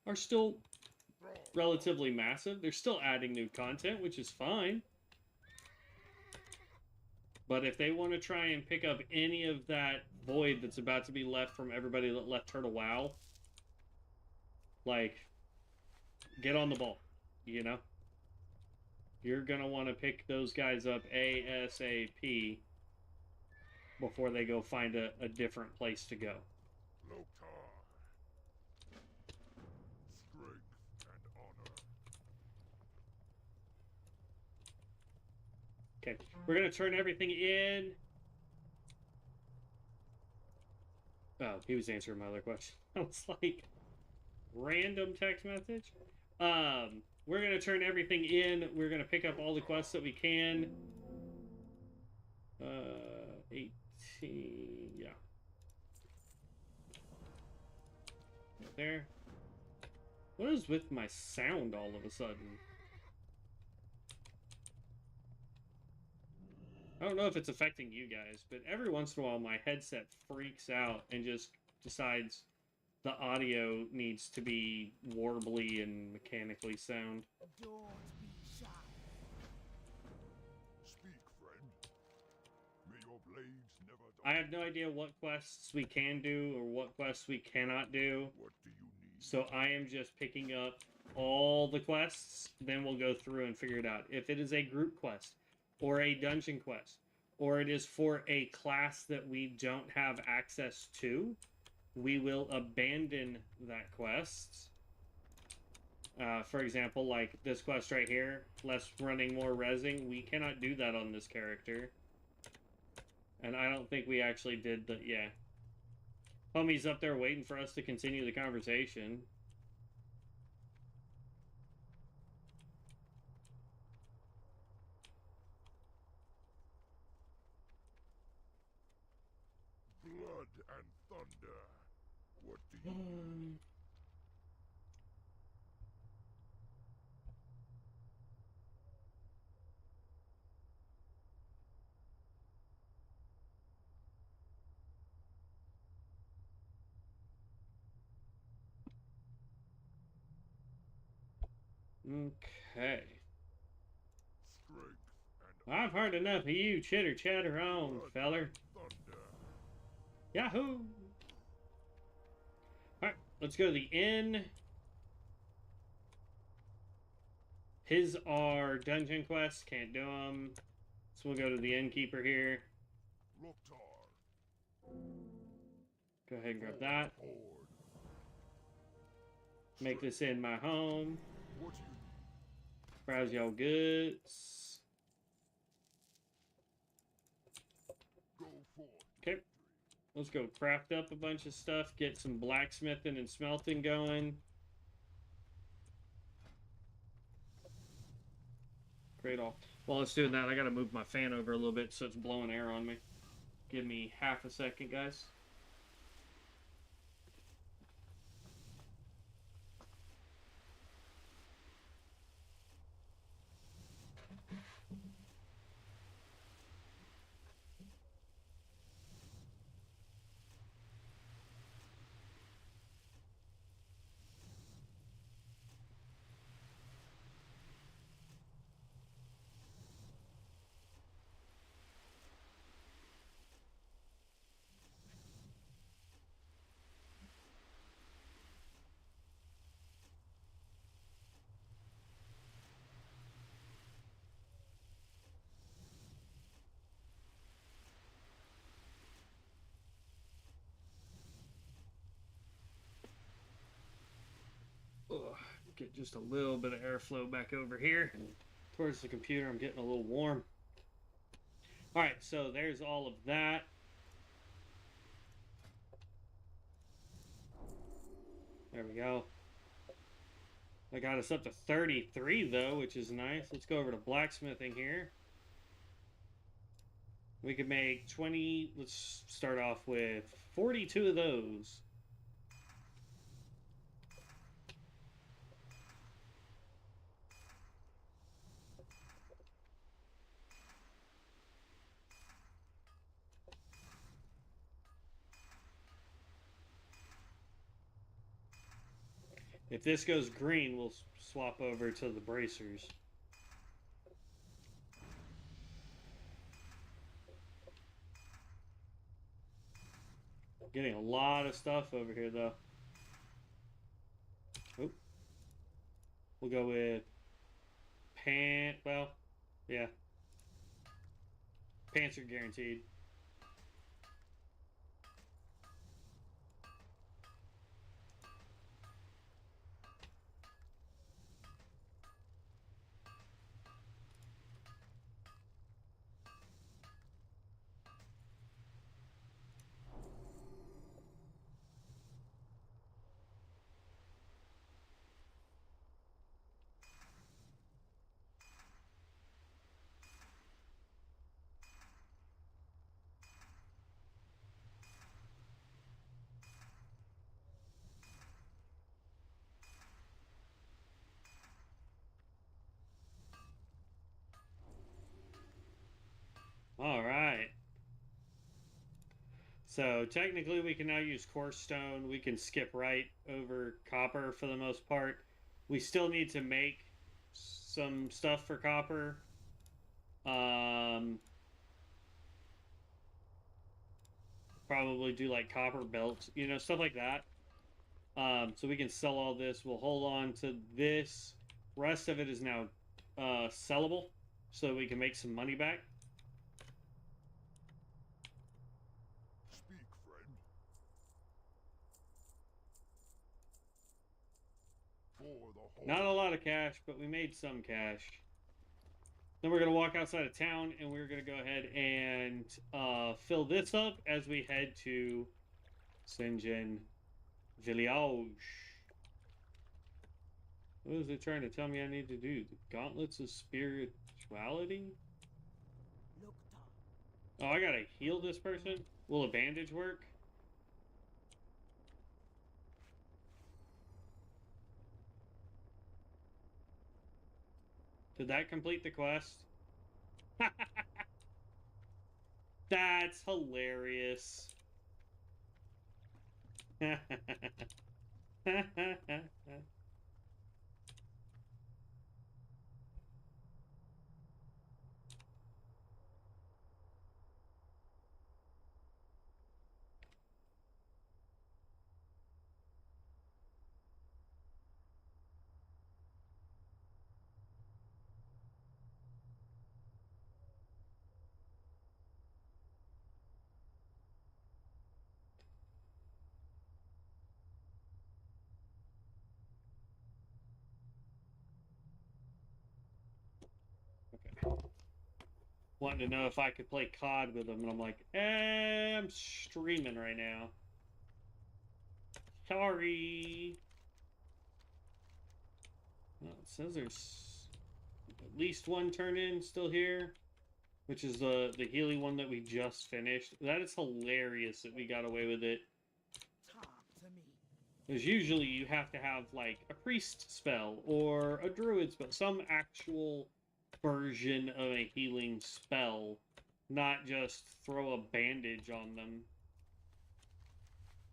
are still relatively massive. They're still adding new content, which is fine. But if they want to try and pick up any of that void that's about to be left from everybody that left Turtle WoW, like, get on the ball. you know? You're going to want to pick those guys up ASAP before they go find a different place to go. Loktar. Strength and honor. Okay, we're going to turn everything in. Oh, he was answering my other question. I was like, random text message. We're going to turn everything in. We're going to pick up all the quests that we can. 18, yeah. Right there. What is with my sound all of a sudden? I don't know if it's affecting you guys, but every once in a while my headset freaks out and just decides the audio needs to be warbly and mechanically sound. Don't be shy. Speak, friend. May your blades never I have no idea what quests we can do or what quests we cannot do. What do you need? So I am just picking up all the quests, then we'll go through and figure it out. If it is a group quest, or a dungeon quest, or it is for a class that we don't have access to, we will abandon that quest. For example, like this quest right here, less running, more rezzing, we cannot do that on this character. And I don't think we actually did the, yeah. Homie's up there waiting for us to continue the conversation. Blood and thunder. What do you need? Okay. Strength and I've heard enough of you chitter chatter on, blood feller. and thunder. Yahoo! Alright, let's go to the inn. His are dungeon quests, can't do them. So we'll go to the innkeeper here. Loktar. Go ahead and grab that. Horde. Make this inn my home. What do you need? Browse y'all goods. Go forth. Okay. Let's go craft up a bunch of stuff. Get some blacksmithing and smelting going. Great all. While it's doing that, I gotta move my fan over a little bit so it's blowing air on me. Give me half a second, guys. Ugh, get just a little bit of airflow back over here towards the computer. I'm getting a little warm. All right, so there's all of that. There we go. I got us up to 33 though, which is nice. Let's go over to blacksmithing here. We could make 20. Let's start off with 42 of those. If this goes green, we'll swap over to the bracers. Getting a lot of stuff over here, though. Oop. We'll go with Well, yeah. Pants are guaranteed. All right. So technically we can now use coarse stone. We can skip right over copper for the most part. We still need to make some stuff for copper. Probably do like copper belts, you know, stuff like that. So we can sell all this. We'll hold on to this. Rest of it is now sellable, so we can make some money back. Speak, friend. For the whole. Not a lot of cash, but we made some cash. Then we're going to walk outside of town, and we're going to go ahead and fill this up as we head to Ascension WoW. What is it trying to tell me I need to do? The Gauntlets of Spirituality? Look, Tom. Oh, I gotta heal this person? Will a bandage work? Did that complete the quest? That's hilarious. Wanting to know if I could play COD with them, and I'm like, I'm streaming right now. Sorry. Well, it says there's at least one turn in still here, which is the Healy one that we just finished. That is hilarious that we got away with it. Talk to me. Because usually you have to have like a priest spell or a druid spell, some actual version of a healing spell, not just throw a bandage on them.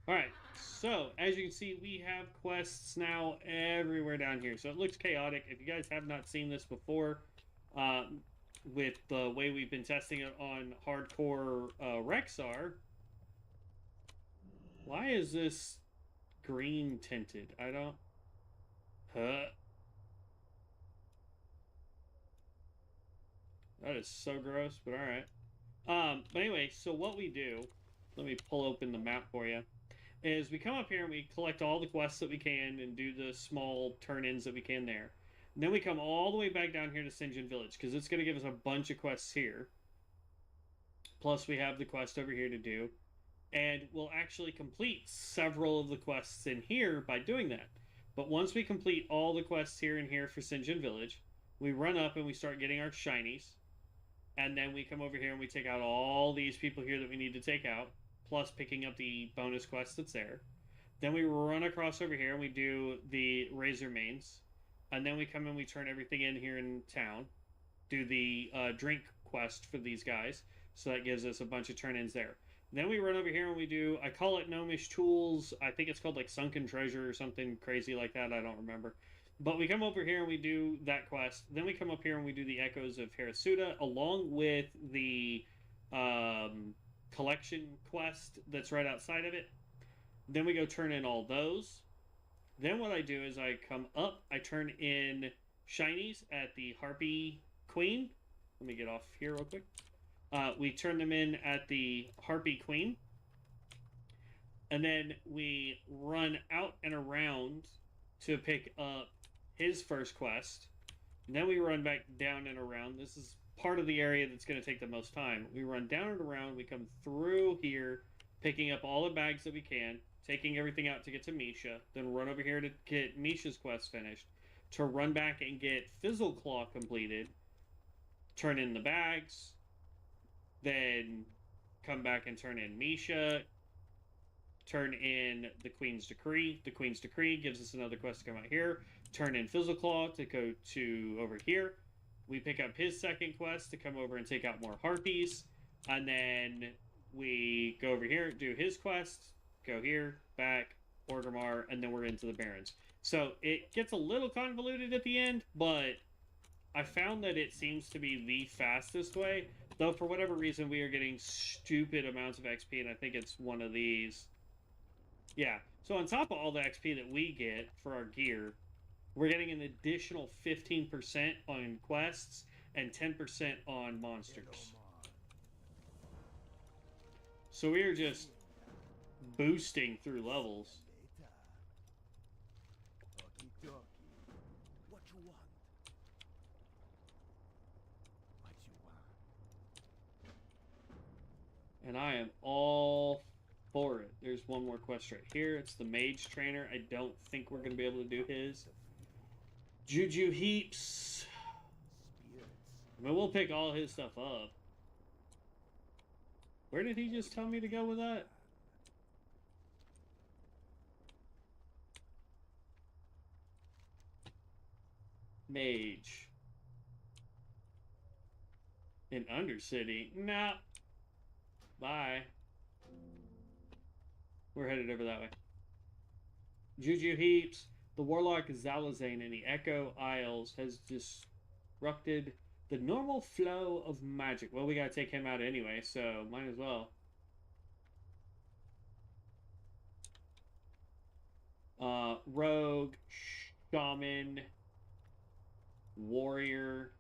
Alright, so as you can see, we have quests now everywhere down here. So it looks chaotic. If you guys have not seen this before, with the way we've been testing it on hardcore Rexar, why is this green tinted? I don't... That is so gross, but alright. But anyway, so what we do, let me pull open the map for you, is we come up here and we collect all the quests that we can and do the small turn-ins that we can there. And then we come all the way back down here to Ascension Village, because it's going to give us a bunch of quests here. Plus we have the quest over here to do. And we'll actually complete several of the quests in here by doing that. But once we complete all the quests here and here for Ascension Village, we run up and we start getting our shinies. And then we come over here and we take out all these people here that we need to take out, plus picking up the bonus quest that's there. Then we run across over here and we do the Razor Mains. And then we come and we turn everything in here in town. Do the drink quest for these guys. So that gives us a bunch of turn-ins there. Then we run over here and we do, I call it Gnomish Tools. I think it's called like Sunken Treasure or something crazy like that. I don't remember. But we come over here and we do that quest. Then we come up here and we do the Echoes of Harasuda along with the collection quest that's right outside of it. Then we go turn in all those. Then what I do is I come up, I turn in shinies at the Harpy Queen. Let me get off here real quick. We turn them in at the Harpy Queen. And then we run out and around to pick up his first quest. And then we run back down and around. This is part of the area that's going to take the most time. We run down and around. We come through here, picking up all the bags that we can, taking everything out to get to Misha. Then run over here to get Misha's quest finished. To run back and get Fizzle Claw completed. Turn in the bags. Then come back and turn in Misha. Turn in the Queen's Decree. The Queen's Decree gives us another quest to come out here. Turn in Fizzle Claw to go to over here. We pick up his second quest to come over and take out more Harpies. And then we go over here, do his quest, go here, back, Orgrimmar, and then we're into the Barrens. So it gets a little convoluted at the end, but I found that it seems to be the fastest way. Though for whatever reason we are getting stupid amounts of XP, and I think it's one of these. Yeah, so on top of all the XP that we get for our gear, we're getting an additional 15% on quests and 10% on monsters. So we are just boosting through levels. What you want? What you want? And I am all for it. There's one more quest right here. It's the Mage Trainer. I don't think we're going to be able to do his. Juju Heaps. I mean, we'll pick all his stuff up. Where did he just tell me to go with that? Mage. In Undercity? Nah. Bye. We're headed over that way. Juju Heaps. The Warlock Zalazane in the Echo Isles has disrupted the normal flow of magic. Well, we gotta take him out anyway, so might as well. Rogue, Shaman, Warrior,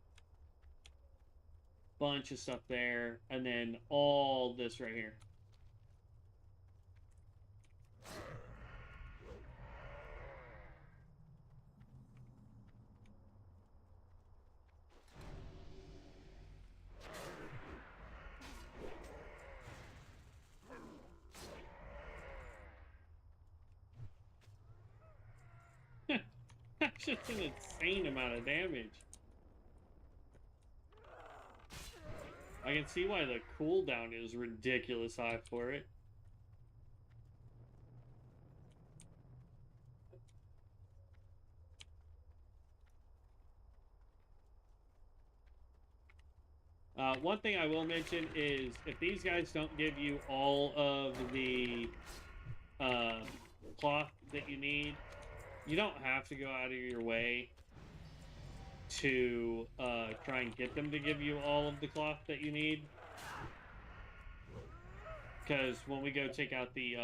bunch of stuff there, and then all this right here. That's just an insane amount of damage. I can see why the cooldown is ridiculous high for it. One thing I will mention is if these guys don't give you all of the cloth that you need, you don't have to go out of your way to try and get them to give you all of the cloth that you need. Because when we go take out the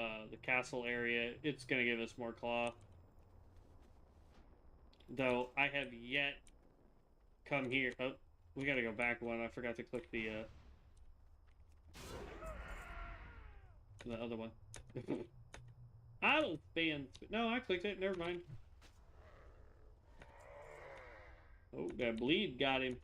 castle area, it's going to give us more cloth. Though I have yet come here. Oh, we got to go back one. I forgot to click the other one. I'll fan. No, I clicked it. Never mind. Oh, that bleed got him.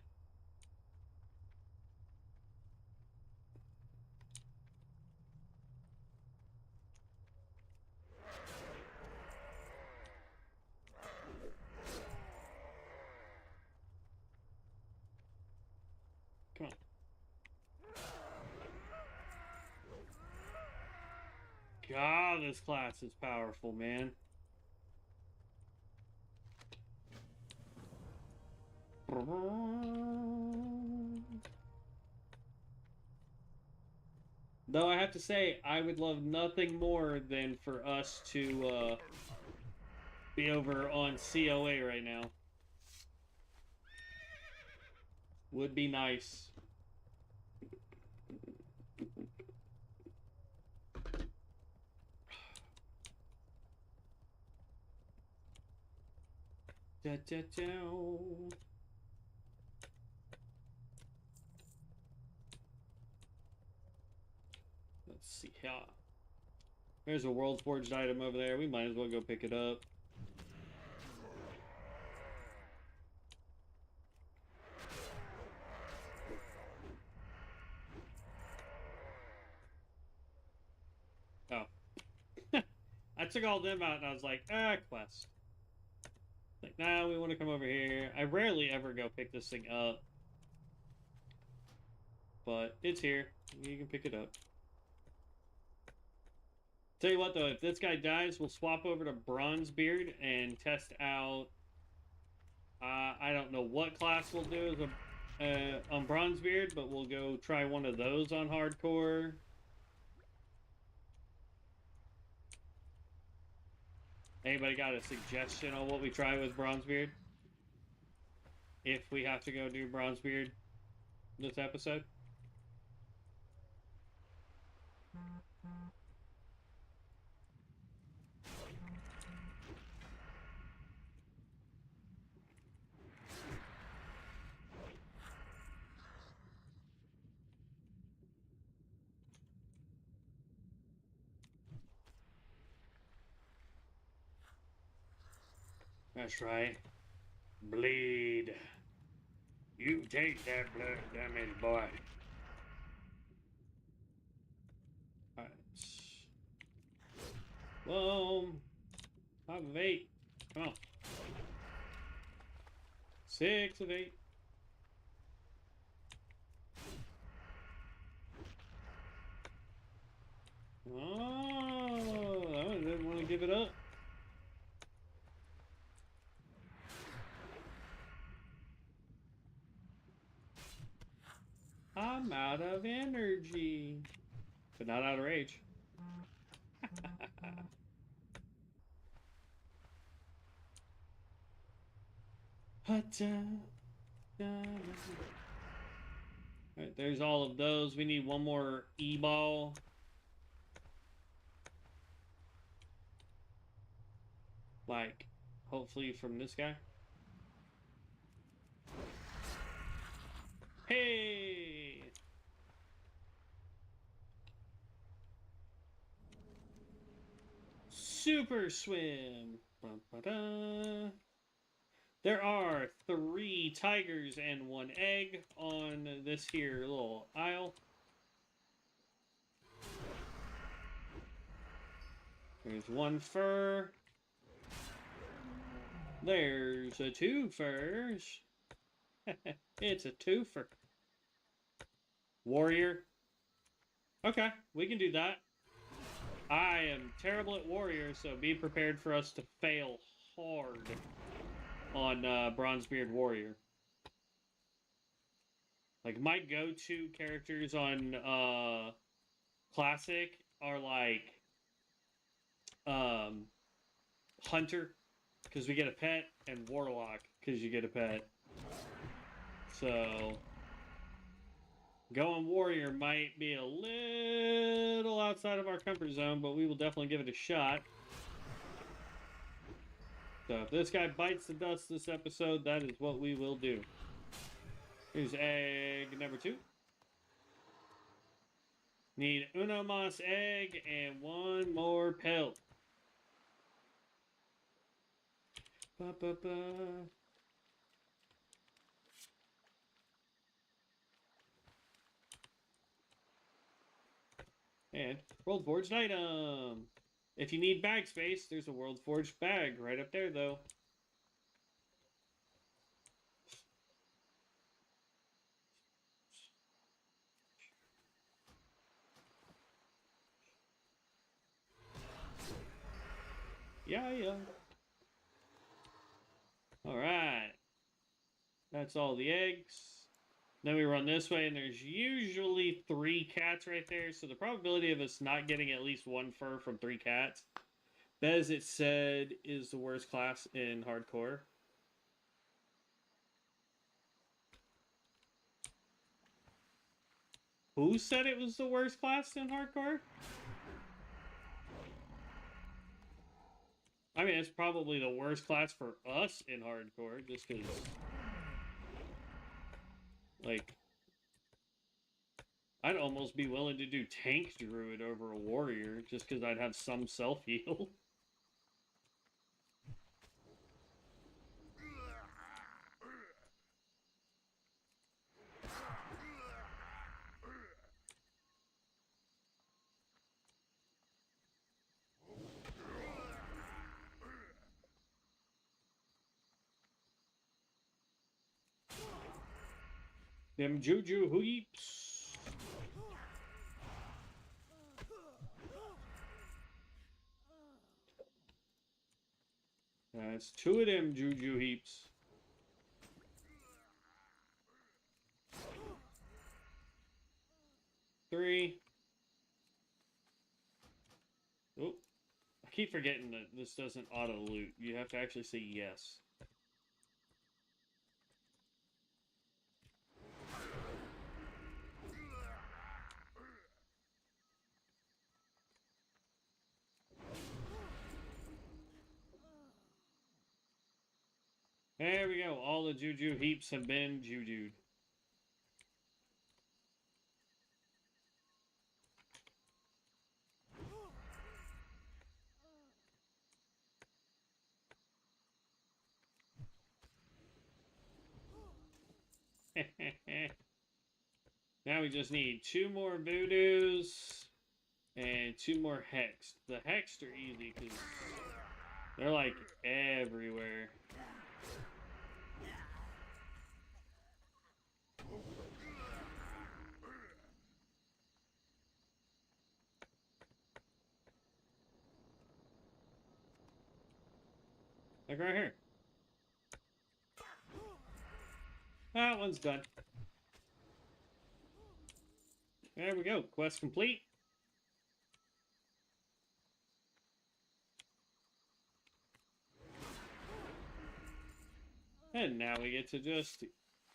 Come on. God, this class is powerful, man. Though I have to say, I would love nothing more than for us to be over on COA right now. Would be nice. Da, da, da. Let's see here. There's a world forged item over there. We might as well go pick it up. Oh. I took all them out and I was like, quest. Like, nah, we want to come over here. I rarely ever go pick this thing up. But it's here. You can pick it up. Tell you what, though, if this guy dies, we'll swap over to Bronzebeard and test out... I don't know what class we'll do as on Bronzebeard, but we'll go try one of those on Hardcore. Anybody got a suggestion on what we try with Bronzebeard? If we have to go do Bronzebeard this episode? That's right. Bleed. You take that blood damage, boy. Alright. Boom. 5 of 8. Come on. 6 of 8. Oh, that one didn't want to give it up. I'm out of energy. But not out of rage. Alright, there's all of those. We need one more E-ball. Like, hopefully from this guy. Hey! Super swim! Ba-ba-da. There are 3 tigers and 1 egg on this here little isle. There's 1 fur. There's a 2 furs. It's a twofer. Warrior. Okay, we can do that. I am terrible at warrior, so be prepared for us to fail hard on Bronzebeard Warrior. Like, my go-to characters on Classic are like Hunter, because we get a pet, and Warlock, because you get a pet. So, going Warrior might be a little outside of our comfort zone, but we will definitely give it a shot. So, if this guy bites the dust this episode, that is what we will do. Here's egg number 2. Need uno mas egg and 1 more pelt. Ba-ba-ba. And World Forged item. If you need bag space, there's a World Forged bag right up there, though. Yeah. Alright. That's all the eggs. Then we run this way, and there's usually 3 cats right there, so the probability of us not getting at least 1 fur from 3 cats, Bez, it said, is the worst class in Hardcore. Who said it was the worst class in Hardcore? I mean, it's probably the worst class for us in hardcore, just because, like, I'd almost be willing to do tank druid over a warrior, just because I'd have some self-heal. Them juju heaps. That's 2 of them juju heaps. Three. Oh, I keep forgetting that this doesn't auto loot. You have to actually say yes. There we go. All the juju heaps have been jujued. Now we just need 2 more voodoos and 2 more hexed. The hexed are easy because they're like everywhere. Like right here. That one's done. There we go. Quest complete. And now we get to just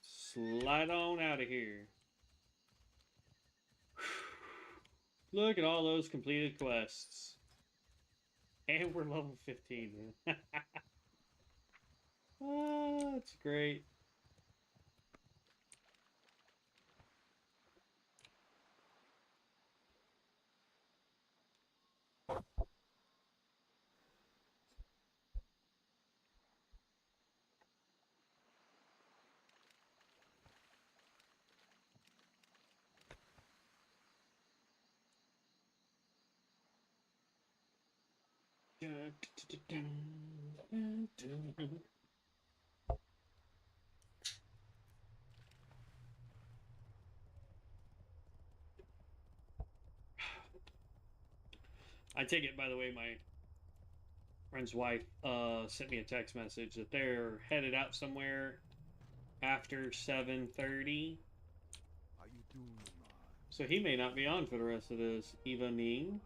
slide on out of here. Look at all those completed quests. And we're level 15, man. Oh, that's great. I take it, by the way, my friend's wife sent me a text message that they're headed out somewhere after 7:30. How you doing, man? So he may not be on for the rest of this evening.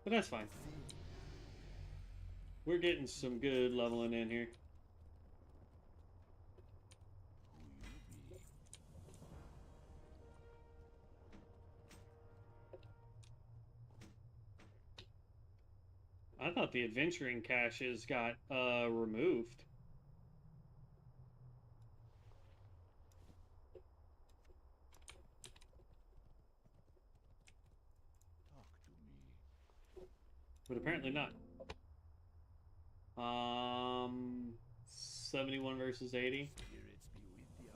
But that's fine. We're getting some good leveling in here. I thought the adventuring caches got removed. Talk to me. But apparently not. 71 versus 80. Spirits be with ya,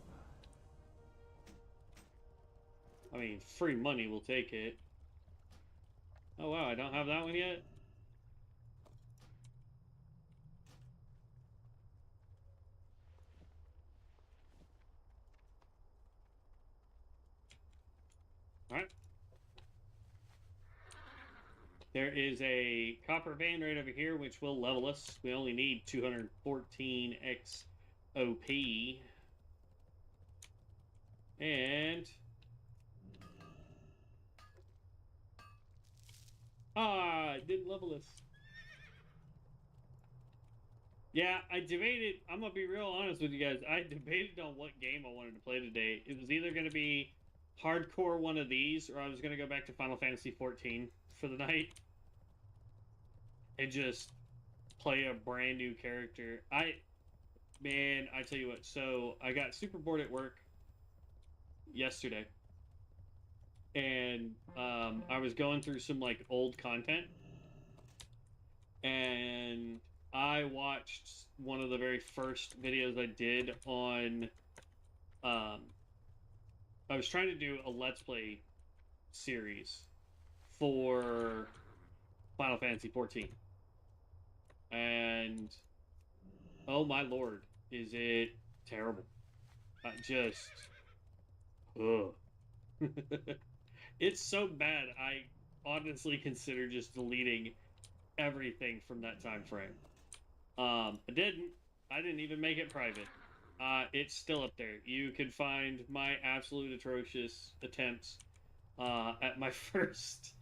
man. I mean, free money will take it. Oh wow, I don't have that one yet? Alright. There is a copper vein right over here, which will level us. We only need 214 XOP. And... it didn't level us. Yeah, I debated, I'm gonna be real honest with you guys, I debated on what game I wanted to play today. It was either gonna be hardcore one of these, or I was gonna go back to Final Fantasy XIV for the night. And just play a brand new character. Man, I tell you what. So I got super bored at work yesterday, and I was going through some like old content, and I watched one of the very first videos I did on. I was trying to do a Let's Play series for Final Fantasy 14, and oh my lord, is it terrible? Just, ugh. It's so bad. I honestly consider just deleting everything from that time frame. I didn't. I didn't even make it private. It's still up there. You can find my absolute atrocious attempts at my first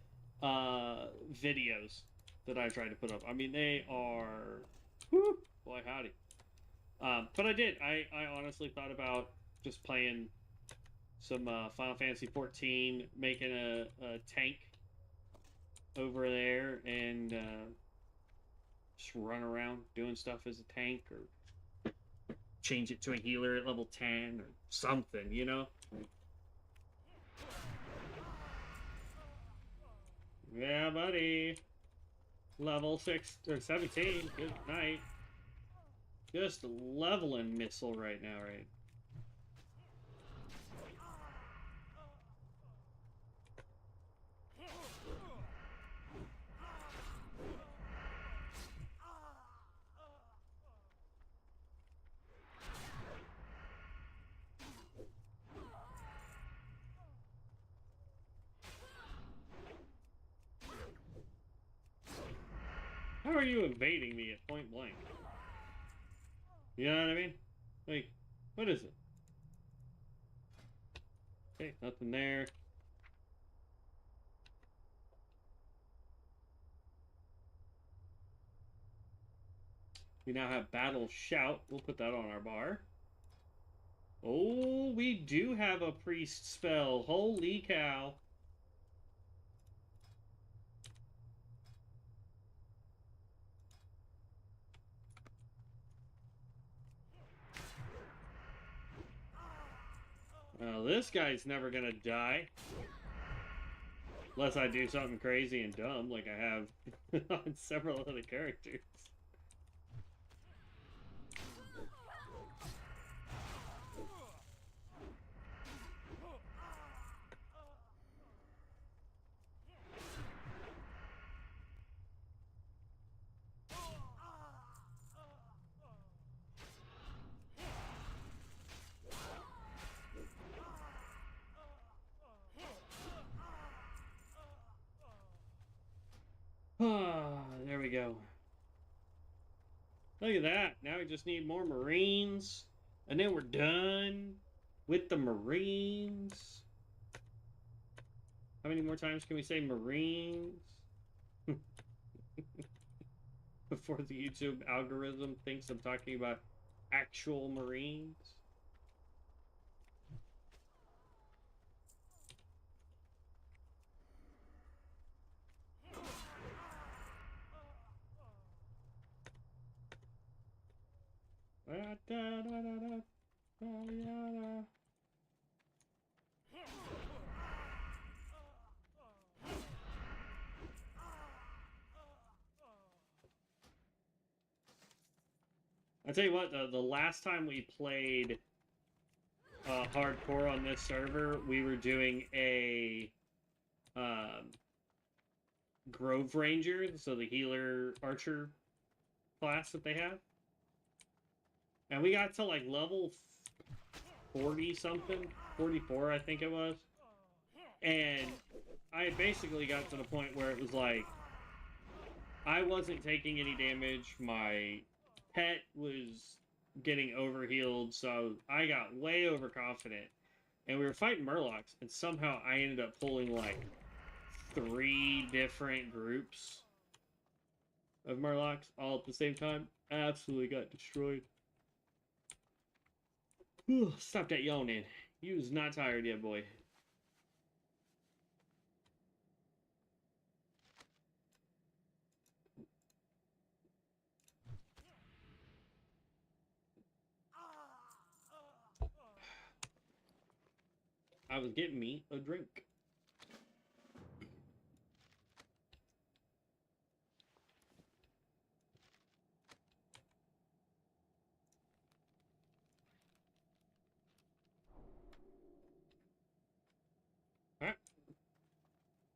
videos that I tried to put up. I mean, they are, whew, boy howdy. But I did. I honestly thought about just playing some Final Fantasy 14, making a tank over there, and just run around doing stuff as a tank, or change it to a healer at level 10 or something, you know? Yeah, buddy. Level 6 or 17. Good night. Just leveling missile right now, right? How are you evading me at point blank? You know what I mean? Like, what is it? Okay, nothing there. We now have Battle Shout. We'll put that on our bar. Oh, we do have a priest spell. Holy cow. Well, this guy's never gonna die. Unless I do something crazy and dumb like I have on several other characters. There we go. Look at that. Now we just need more Marines. And then we're done with the Marines. How many more times can we say Marines? Before the YouTube algorithm thinks I'm talking about actual Marines. I tell you what, the last time we played hardcore on this server, we were doing a Grove Ranger, so the healer archer class that they have. And we got to like level 40 something, 44 I think it was. And I basically got to the point where it was like, I wasn't taking any damage, my pet was getting overhealed, so I got way overconfident. And we were fighting Murlocs, and somehow I ended up pulling like 3 different groups of Murlocs all at the same time. Absolutely got destroyed. Whew, stop that yawning. You was not tired yet, boy. I was getting me a drink. Alright.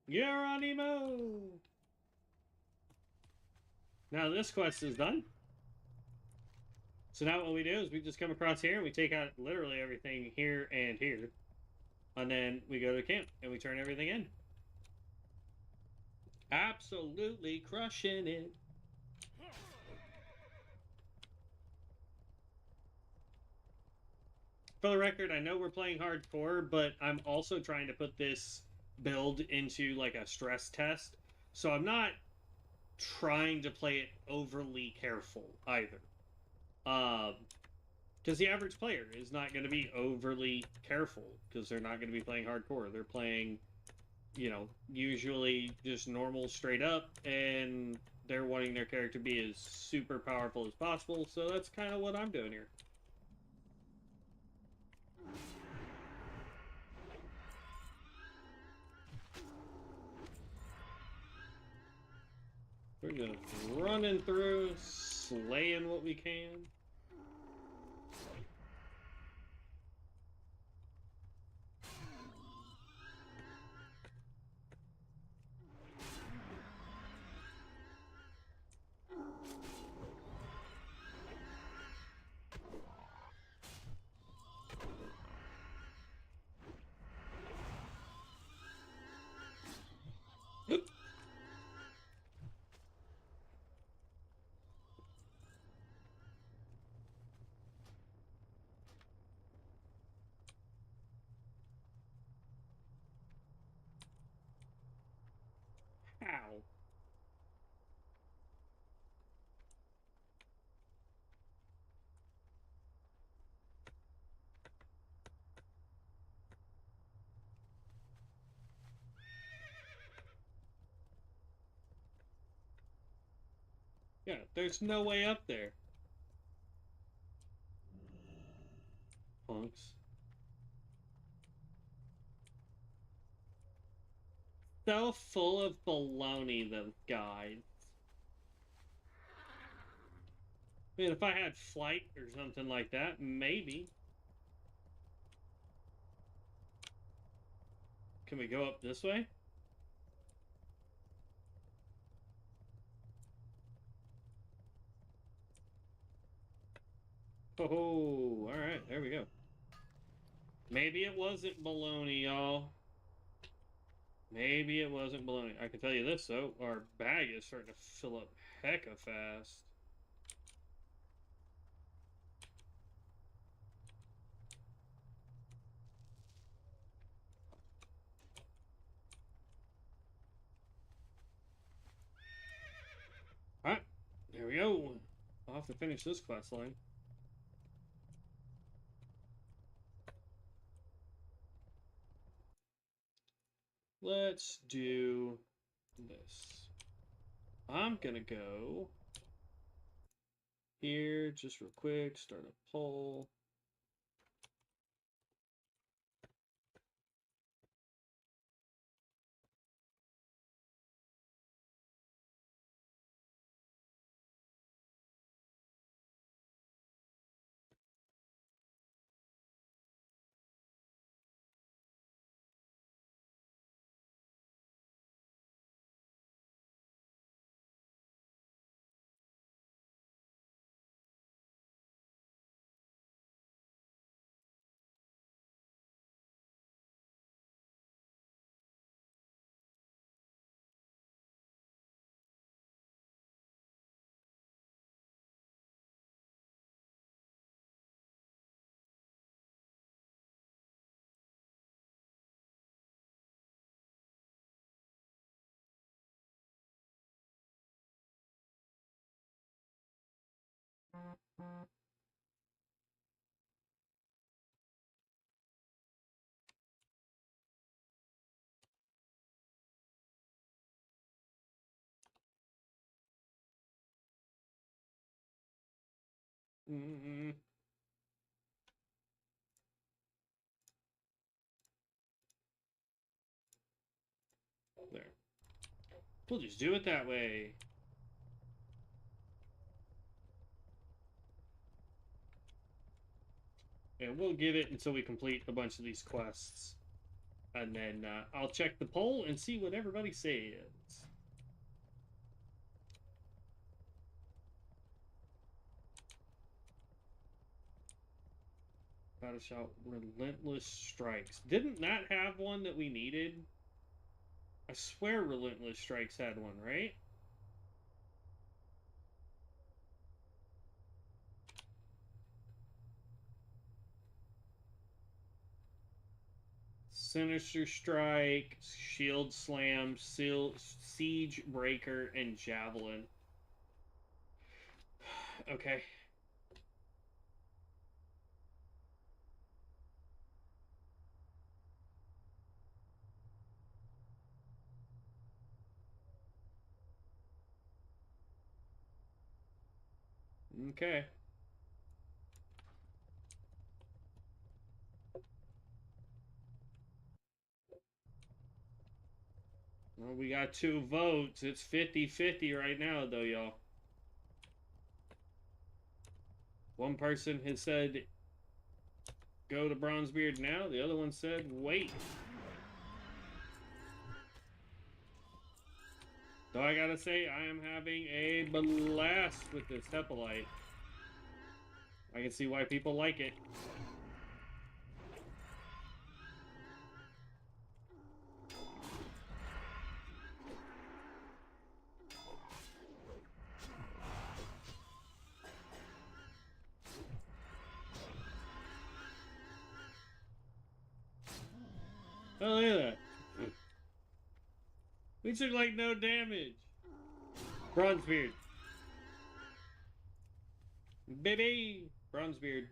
Geronimo! Now this quest is done. So now what we do is we just come across here and we take out literally everything here and here. And then we go to camp and we turn everything in. Absolutely crushing it. For the record, I know we're playing hardcore, but I'm also trying to put this build into like a stress test. So I'm not trying to play it overly careful either. Because the average player is not going to be overly careful because they're not going to be playing hardcore. They're playing, you know, usually just normal straight up, and they're wanting their character to be as super powerful as possible. So that's kind of what I'm doing here. We're just running through, slaying what we can. Ow. Yeah, there's no way up there. Punks. So full of baloney, those guys. I mean, if I had flight or something like that, maybe. Can we go up this way? Oh, alright, there we go. Maybe it wasn't baloney, y'all. Maybe it wasn't baloney. I can tell you this, though. Our bag is starting to fill up hecka fast. Alright, there we go. I'll have to finish this quest line. Let's do this. I'm gonna go here just real quick, start a poll. There. We'll just do it that way. And we'll give it until we complete a bunch of these quests. And then I'll check the poll and see what everybody says. Battle Shout Relentless Strikes. Didn't that have one that we needed? I swear Relentless Strikes had one, right? Sinister Strike, Shield Slam, Siege Breaker, and Javelin. Okay. Okay. Well, we got 2 votes. It's 50-50 right now, though, y'all. One person has said, go to Bronzebeard now. The other one said, wait. So I gotta say, I am having a blast with this Hepalite. I can see why people like it. Oh, look at that. We took like no damage. Bronzebeard. Baby! Bronzebeard.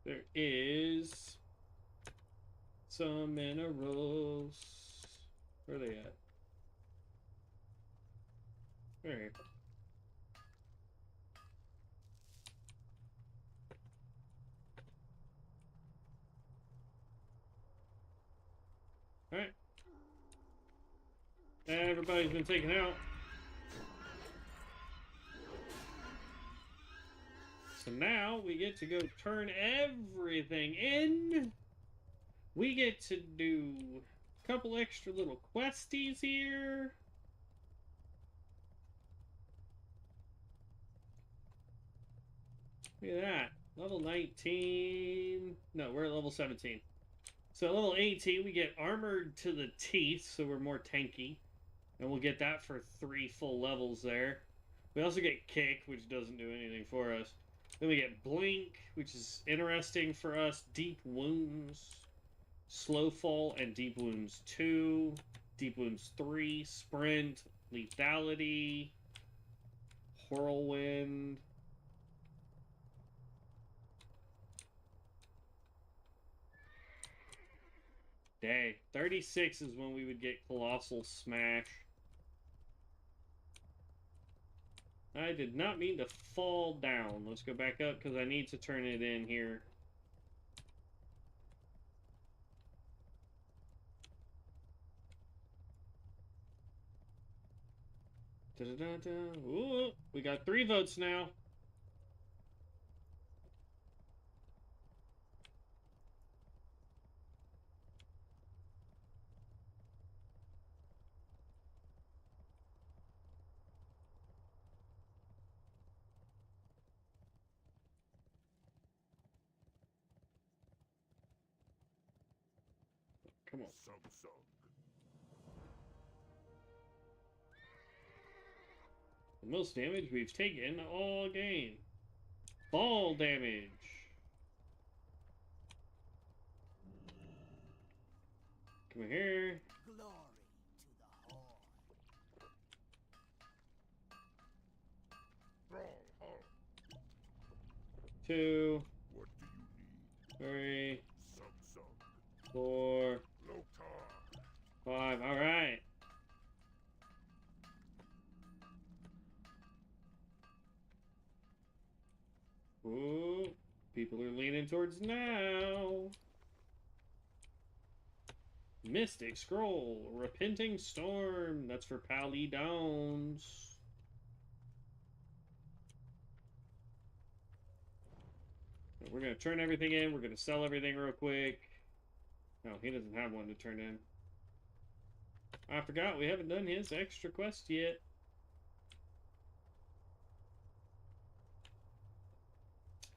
There is some minerals. Where are they at? There. Alright. Everybody's been taken out. So now we get to go turn everything in. We get to do a couple extra little questies here. Look at that. Level 19. No, we're at level 17. So at level 18, we get armored to the teeth, so we're more tanky. And we'll get that for 3 full levels there. We also get kick, which doesn't do anything for us. Then we get blink, which is interesting for us. Deep wounds, slow fall, and deep wounds 2. Deep wounds 3, sprint, lethality, whirlwind. Dang, 36 is when we would get Colossal Smash. I did not mean to fall down. Let's go back up because I need to turn it in here. Da-da-da-da. Ooh, we got 3 votes now. Come on. Samsung. The most damage we've taken all game. Fall damage. Come here. Glory to the Horde. Stronghold. 2, What do you need? 3, Samsung. 4, Lotar. 5. All right. towards now. Mystic Scroll, Repenting Storm. That's for Pally Downs. We're going to turn everything in. We're going to sell everything real quick. No, he doesn't have one to turn in. I forgot we haven't done his extra quest yet.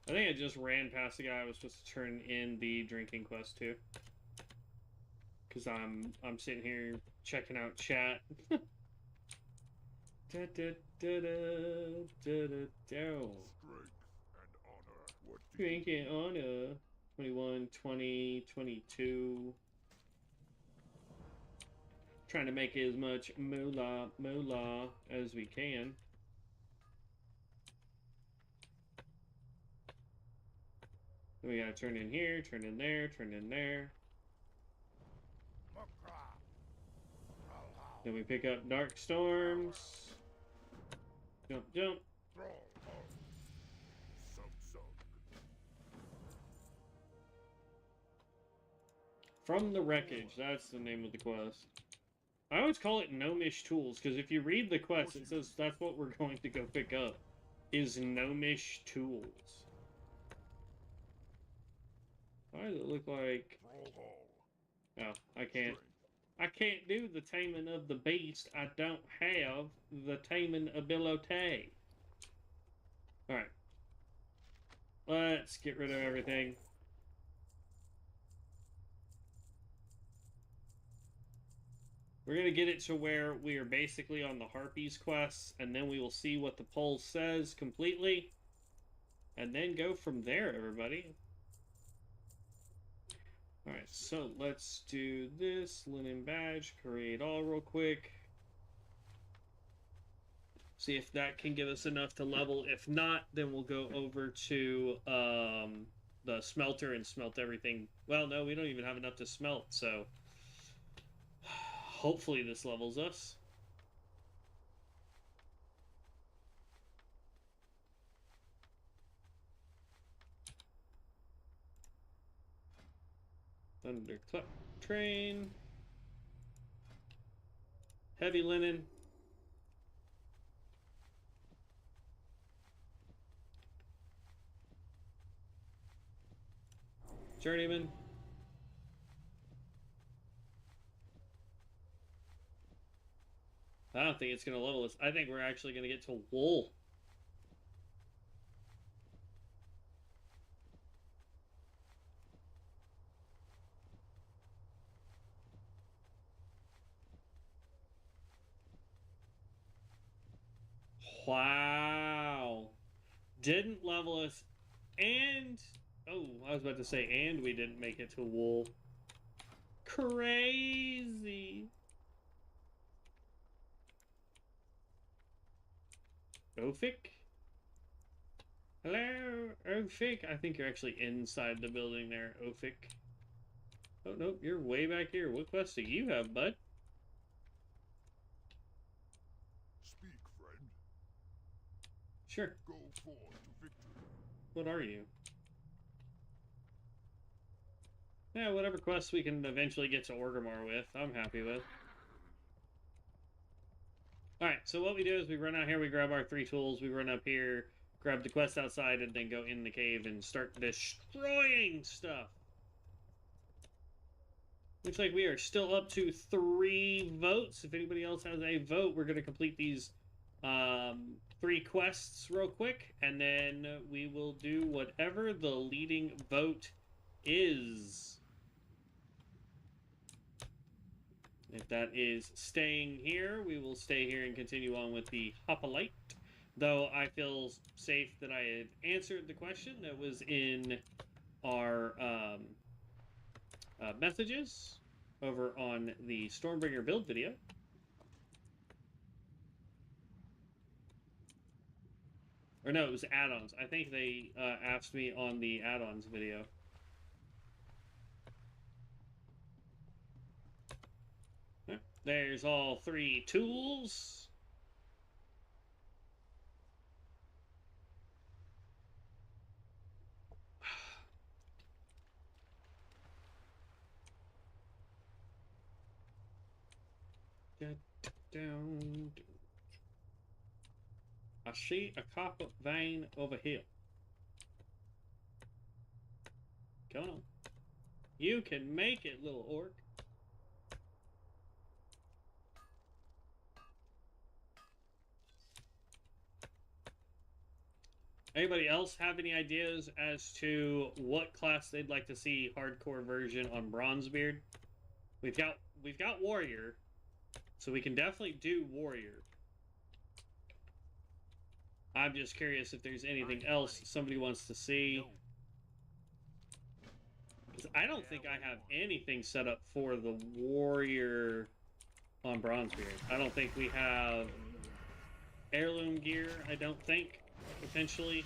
I think I just ran past the guy I was supposed to turn in the drinking quest to. Because I'm sitting here checking out chat. Strength and honor. What do Drinking honor. 21, 20, 22. Trying to make as much moolah as we can. Then we gotta turn in here, turn in there, turn in there. Then we pick up Dark Storms. Jump, jump. From the Wreckage, that's the name of the quest. I always call it Gnomish Tools, because if you read the quest, it says that's what we're going to go pick up, is Gnomish Tools. Why does it look like... Oh, I can't do the taming of the beast. I don't have the taming ability. Alright. Let's get rid of everything. We're going to get it to where we are basically on the Harpies quests, and then we will see what the poll says completely. And then go from there, everybody. Alright, so let's do this. Linen badge, create all real quick. See if that can give us enough to level. If not, then we'll go over to the smelter and smelt everything. Well, no, we don't even have enough to smelt, so... Hopefully this levels us. Thunderclap train. Heavy linen. Journeyman. I don't think it's going to level us. I think we're actually going to get to wool. Wow. Didn't level us. And... Oh, I was about to say, and we didn't make it to wool. Crazy. Ofik? Hello, Ofik. I think you're actually inside the building there, Ofik. Oh, nope, you're way back here. What quest do you have, bud? Speak, friend. Sure. Go forth to victory. What are you? Yeah, whatever quests we can eventually get to Orgrimmar with, I'm happy with. Alright, so what we do is we run out here, we grab our 3 tools, we run up here, grab the quest outside, and then go in the cave and start destroying stuff. Looks like we are still up to 3 votes. If anybody else has a vote, we're going to complete these 3 quests real quick, and then we will do whatever the leading vote is. If that is staying here, we will stay here and continue on with the Hoplite. Though I feel safe that I had answered the question that was in our messages over on the Stormbringer build video. Or no, it was add-ons. I think they asked me on the add-ons video. There's all 3 tools. Down. I see a copper vein over here. Come on. You can make it, little orc. Anybody else have any ideas as to what class they'd like to see hardcore version on Bronzebeard? We've got warrior, so we can definitely do warrior. I'm just curious if there's anything else somebody wants to see. Because I don't think I have anything set up for the warrior on Bronzebeard. I don't think we have heirloom gear, I don't think. Potentially.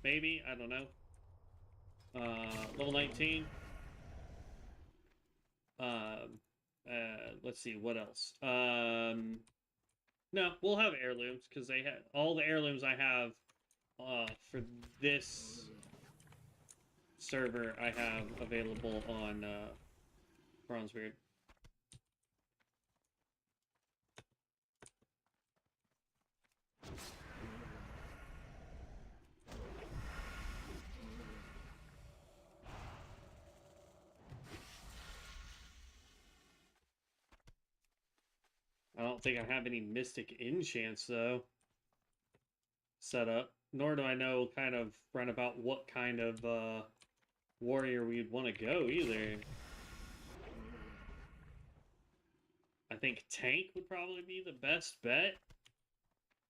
Maybe, I don't know. Level 19. Let's see, what else? No, we'll have heirlooms, because they have all the heirlooms I have for this server I have available on Bronzebeard. I don't think I have any Mystic Enchants, though, set up. Nor do I know kind of run about what kind of warrior we'd want to go, either. I think tank would probably be the best bet.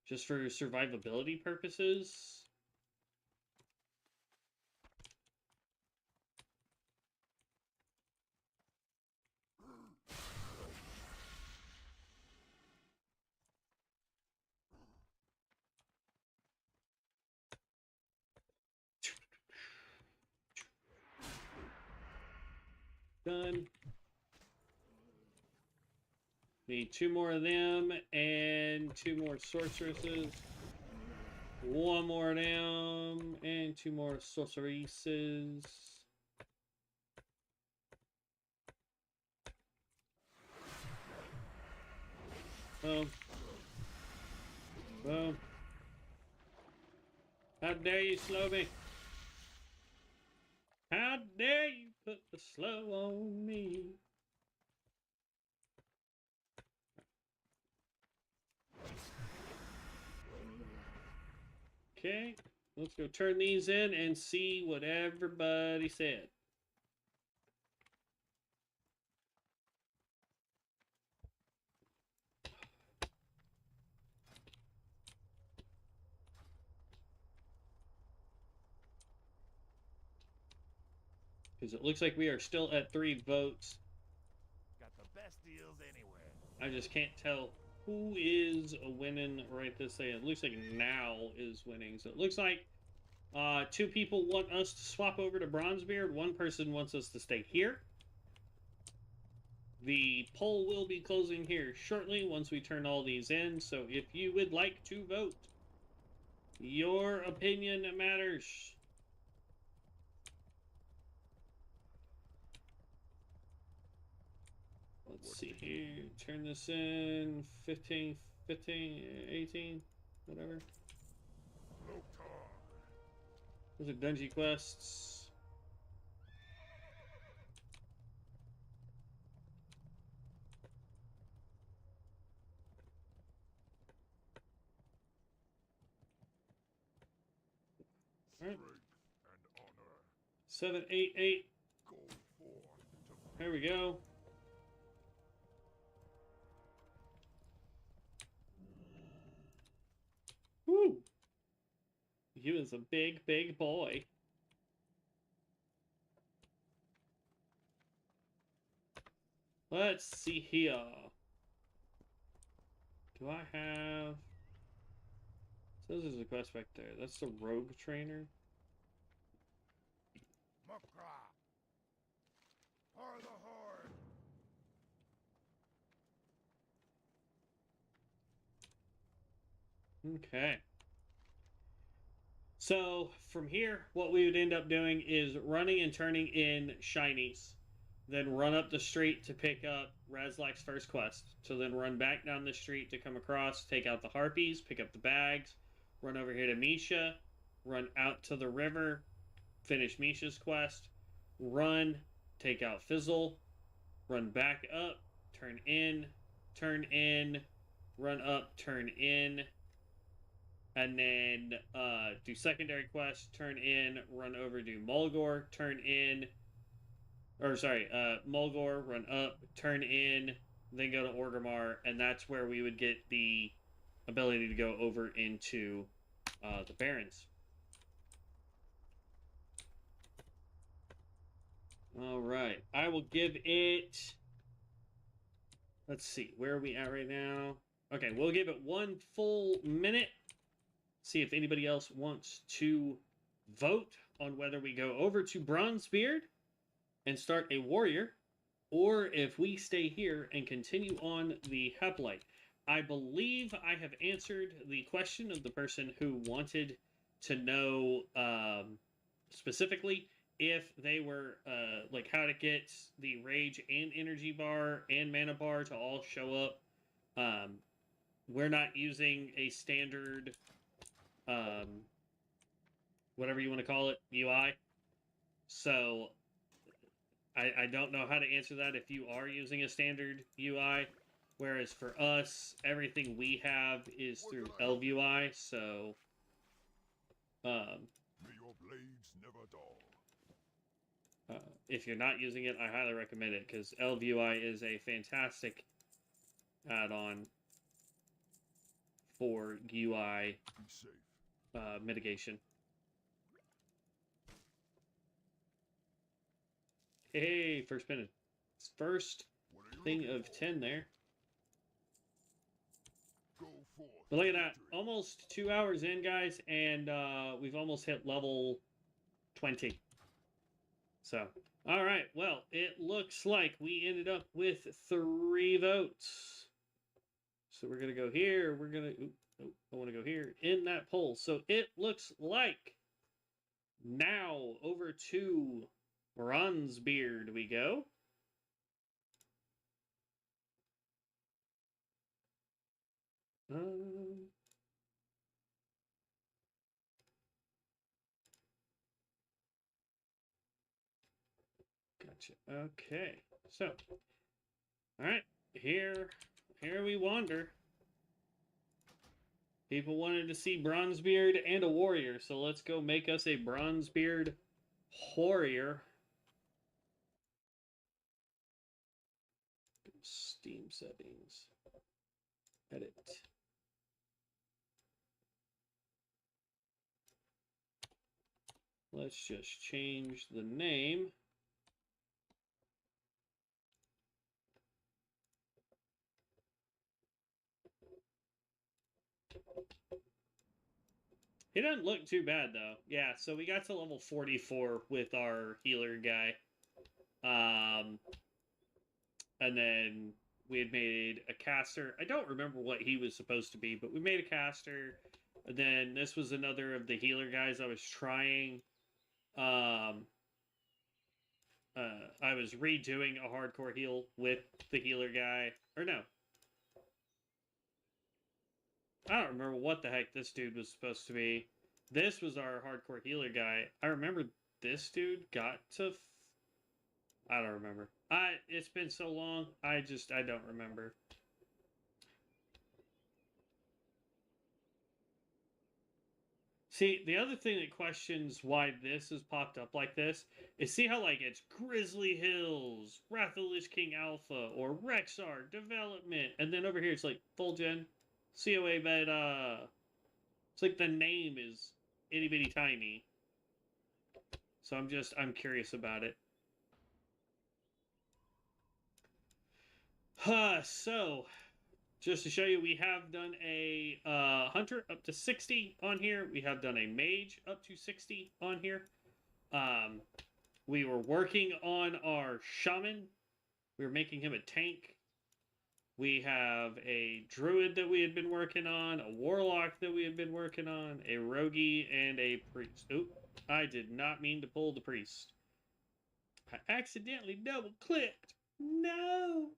Just for survivability purposes. Done. Need 2 more of them and 2 more sorceresses. 1 more of them and 2 more sorceresses. Boom. Boom. How dare you slow me? How dare you put the slow on me? Okay, let's go turn these in and see what everybody said. Because it looks like we are still at 3 votes. Got the best deals anywhere. I just can't tell who is winning right this second. It looks like Now is winning. So it looks like 2 people want us to swap over to Bronzebeard. 1 person wants us to stay here. The poll will be closing here shortly once we turn all these in. So if you would like to vote, your opinion matters. Let's see here. Turn this in. 15, 15, 18, whatever. No talk. Those are dungeon quests. Alright. Strength and honor. 788. Go forth to There we go. Woo! He was a big, big boy. Let's see here. Do I have... Says there's a quest back there. That's the rogue trainer. Makra. For the horde. Okay. So, from here, what we would end up doing is running and turning in shinies. then run up the street to pick up Razlak's first quest. So then run back down the street to come across, take out the harpies, pick up the bags, run over here to Misha, run out to the river, finish Misha's quest, run, take out Fizzle, run back up, turn in, run up, turn in, and then do secondary quest, turn in, run over, do Mulgore, turn in, or sorry, Mulgore, run up, turn in, then go to Orgrimmar, and that's where we would get the ability to go over into the Barrens. All right, I will give it. Let's see, where are we at right now? Okay, we'll give it 1 full minute. See if anybody else wants to vote on whether we go over to Bronzebeard and start a warrior, or if we stay here and continue on the Hoplite. I believe I have answered the question of the person who wanted to know specifically if they were like how to get the rage and energy bar and mana bar to all show up. We're not using a standard whatever you want to call it, UI. So I don't know how to answer that if you are using a standard UI. Whereas for us, everything we have is through ElvUI, so May your blades never dull. if you're not using it, I highly recommend it, because ElvUI is a fantastic add-on for UI Be safe. mitigation. Hey, first minute. First What are you thing looking of for? 10 there. Go forth. But look at to that. victory. Almost 2 hours in, guys, and we've almost hit level 20. So, all right. Well, it looks like we ended up with 3 votes. So we're going to go here. We're going to... I want to go here in that poll. So it looks like now over to Bronzebeard we go. Gotcha. Okay. So, all right. Here we wander. People wanted to see Bronzebeard and a warrior, so let's go make us a Bronzebeard warrior. Steam settings. Edit. Let's just change the name. He doesn't look too bad, though. Yeah, so we got to level 44 with our healer guy. And then we had made a caster. I don't remember what he was supposed to be, but we made a caster. And then this was another of the healer guys I was trying. I was redoing a hardcore heal with the healer guy. Or no. I don't remember what the heck this dude was supposed to be. This was our hardcore healer guy. I remember this dude got to... I don't remember. It's been so long, I don't remember. See, the other thing that questions why this has popped up like this is see how, like, it's Grizzly Hills, Wrath of the Lich King Alpha, or Rexar Development, and then over here it's like Full Gen, COA Beta. It's like the name is itty bitty tiny. So I'm curious about it. So, just to show you, we have done a hunter up to 60 on here. We have done a mage up to 60 on here. We were working on our shaman. We were making him a tank. We have a druid that we had been working on, a warlock that we had been working on, a roguey, and a priest. Oop, I did not mean to pull the priest. I accidentally double clicked. No.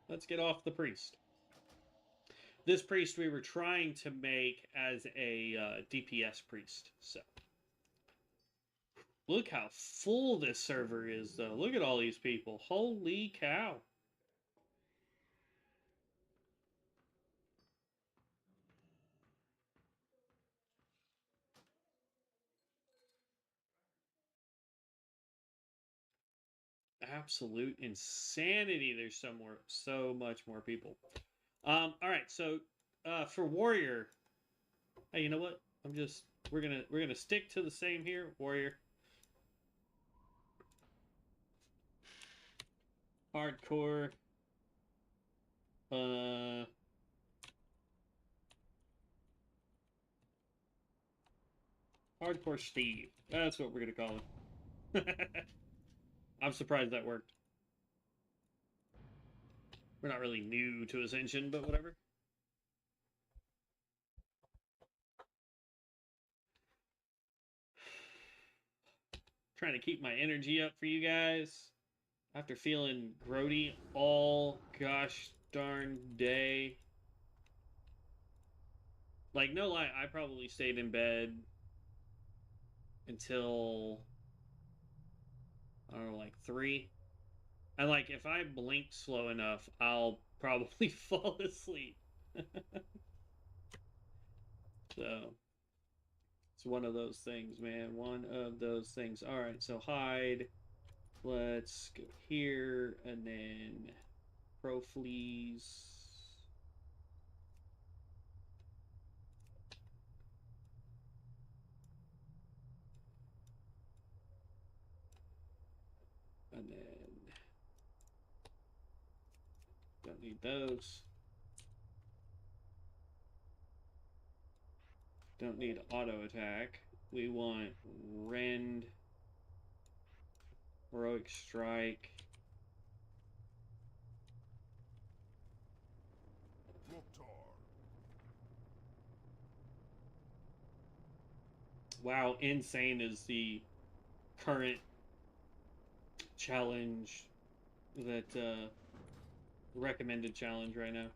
Let's get off the priest. This priest we were trying to make as a DPS priest. So look how full this server is, though. Look at all these people. Holy cow. Absolute insanity. There's so much more people. All right, so for warrior, hey, you know what? We're gonna stick to the same here, warrior. Hardcore. Hardcore Steve. That's what we're gonna call him. I'm surprised that worked. We're not really new to Ascension, but whatever. Trying to keep my energy up for you guys. After feeling grody all gosh darn day. Like, no lie, I probably stayed in bed until, I don't know, like 3. And, like, if I blink slow enough, I'll probably fall asleep. So, it's one of those things, man. One of those things. All right, so hide. Let's go here, and then pro fleas. And then don't need those. Don't need auto attack. We want rend, heroic strike. Wow, insane is the current challenge that recommended challenge right now.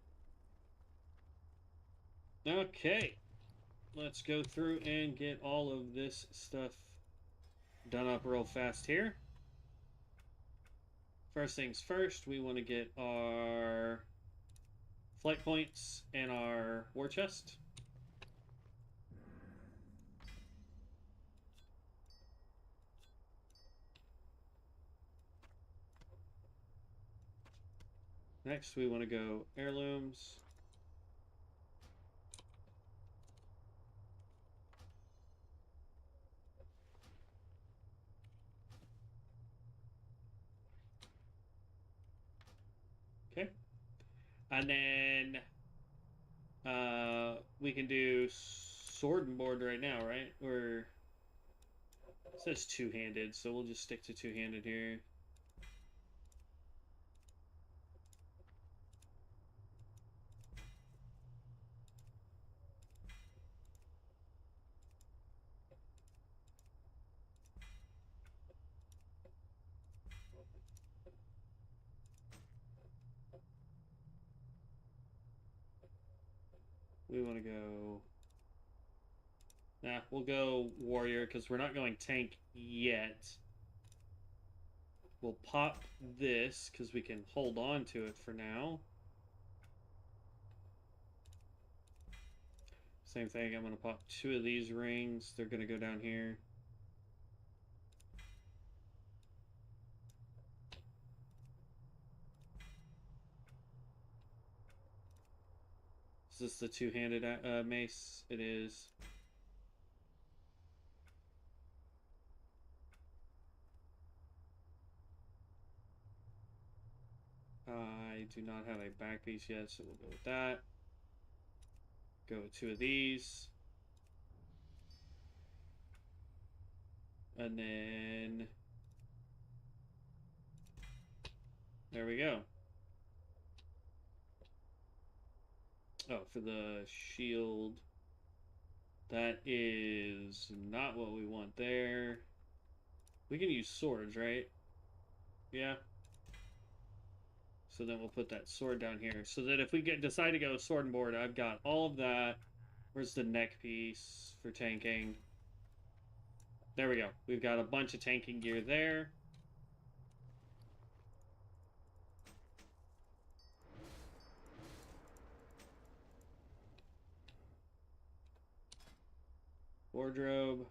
Okay, let's go through and get all of this stuff done up real fast here. First things first, we want to get our flight points and our war chest. Next, we want to go heirlooms. Okay. And then we can do sword and board right now, right? Or it says two-handed, so we'll just stick to two-handed here. We want to go... Nah, we'll go warrior because we're not going tank yet. We'll pop this because we can hold on to it for now. Same thing, I'm going to pop 2 of these rings. They're going to go down here. Is this the two-handed mace? It is. I do not have a back piece yet, so we'll go with that. Go with 2 of these. And then... there we go. Oh, for the shield. That is not what we want there. We can use swords, right? Yeah. So then we'll put that sword down here. So that if we decide to go sword and board, I've got all of that. Where's the neck piece for tanking? There we go. We've got a bunch of tanking gear there. Wardrobe.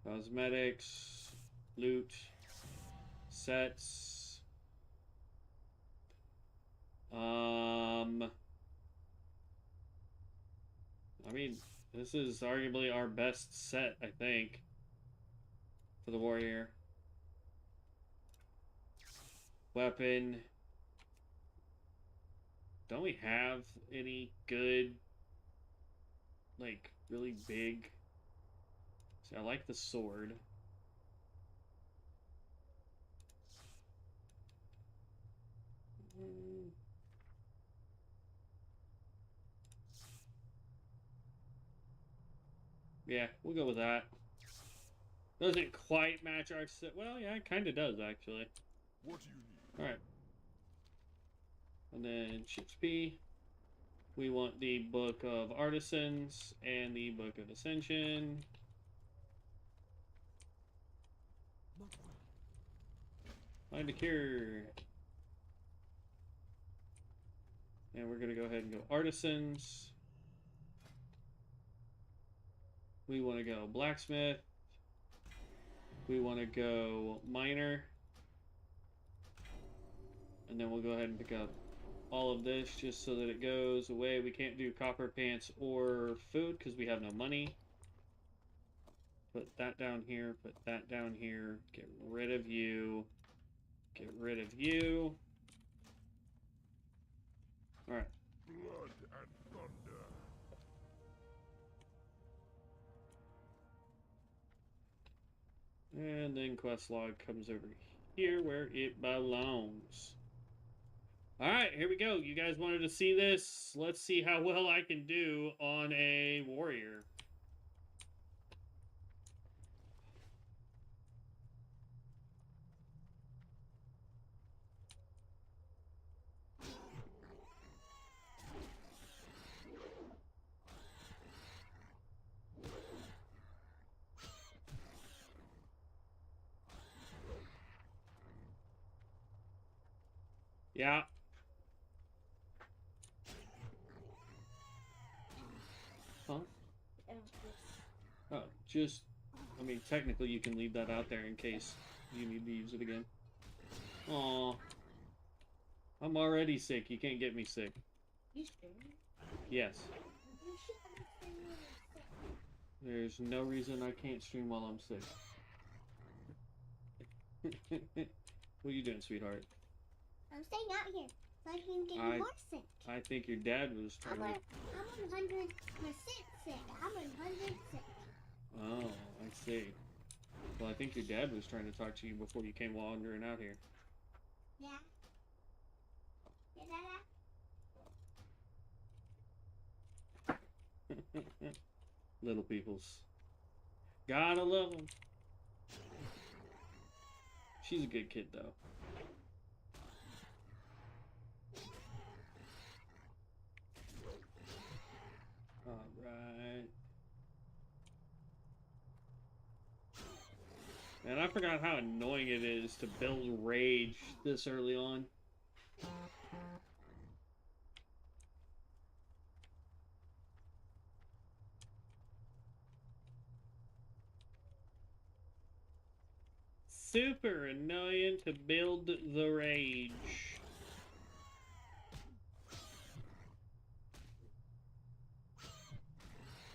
Cosmetics. Loot. Sets. I mean, this is arguably our best set, I think, for the warrior. Weapon. Don't we have any good, like, really big? See, I like the sword. Yeah, we'll go with that. Doesn't quite match our set. Well, yeah, it kind of does, actually. What do you need? Alright. And then Chips P. We want the Book of Artisans and the Book of Ascension. Find a cure. And we're going to go ahead and go Artisans. We want to go Blacksmith. We want to go Miner. And then we'll go ahead and pick up all of this just so that it goes away. We can't do copper pants or food because we have no money. Put that down here. Put that down here. Get rid of you. Get rid of you. Alright. Blood and thunder. And then quest log comes over here where it belongs. Alright, here we go. You guys wanted to see this? Let's see how well I can do on a warrior. Yeah. Huh? Oh, just... I mean, technically you can leave that out there in case you need to use it again. Aw. I'm already sick. You can't get me sick. You sure? Yes. You should have been really sick. There's no reason I can't stream while I'm sick. What are you doing, sweetheart? I'm staying out here so I can get more sick. I think your dad was trying to... I'm 100% sick. I'm 100 sick. Oh, I see. Well, I think your dad was trying to talk to you before you came wandering out here. Yeah. Yeah, Little peoples. Gotta love them. She's a good kid, though. Alright. Man, I forgot how annoying it is to build rage this early on. Super annoying to build the rage.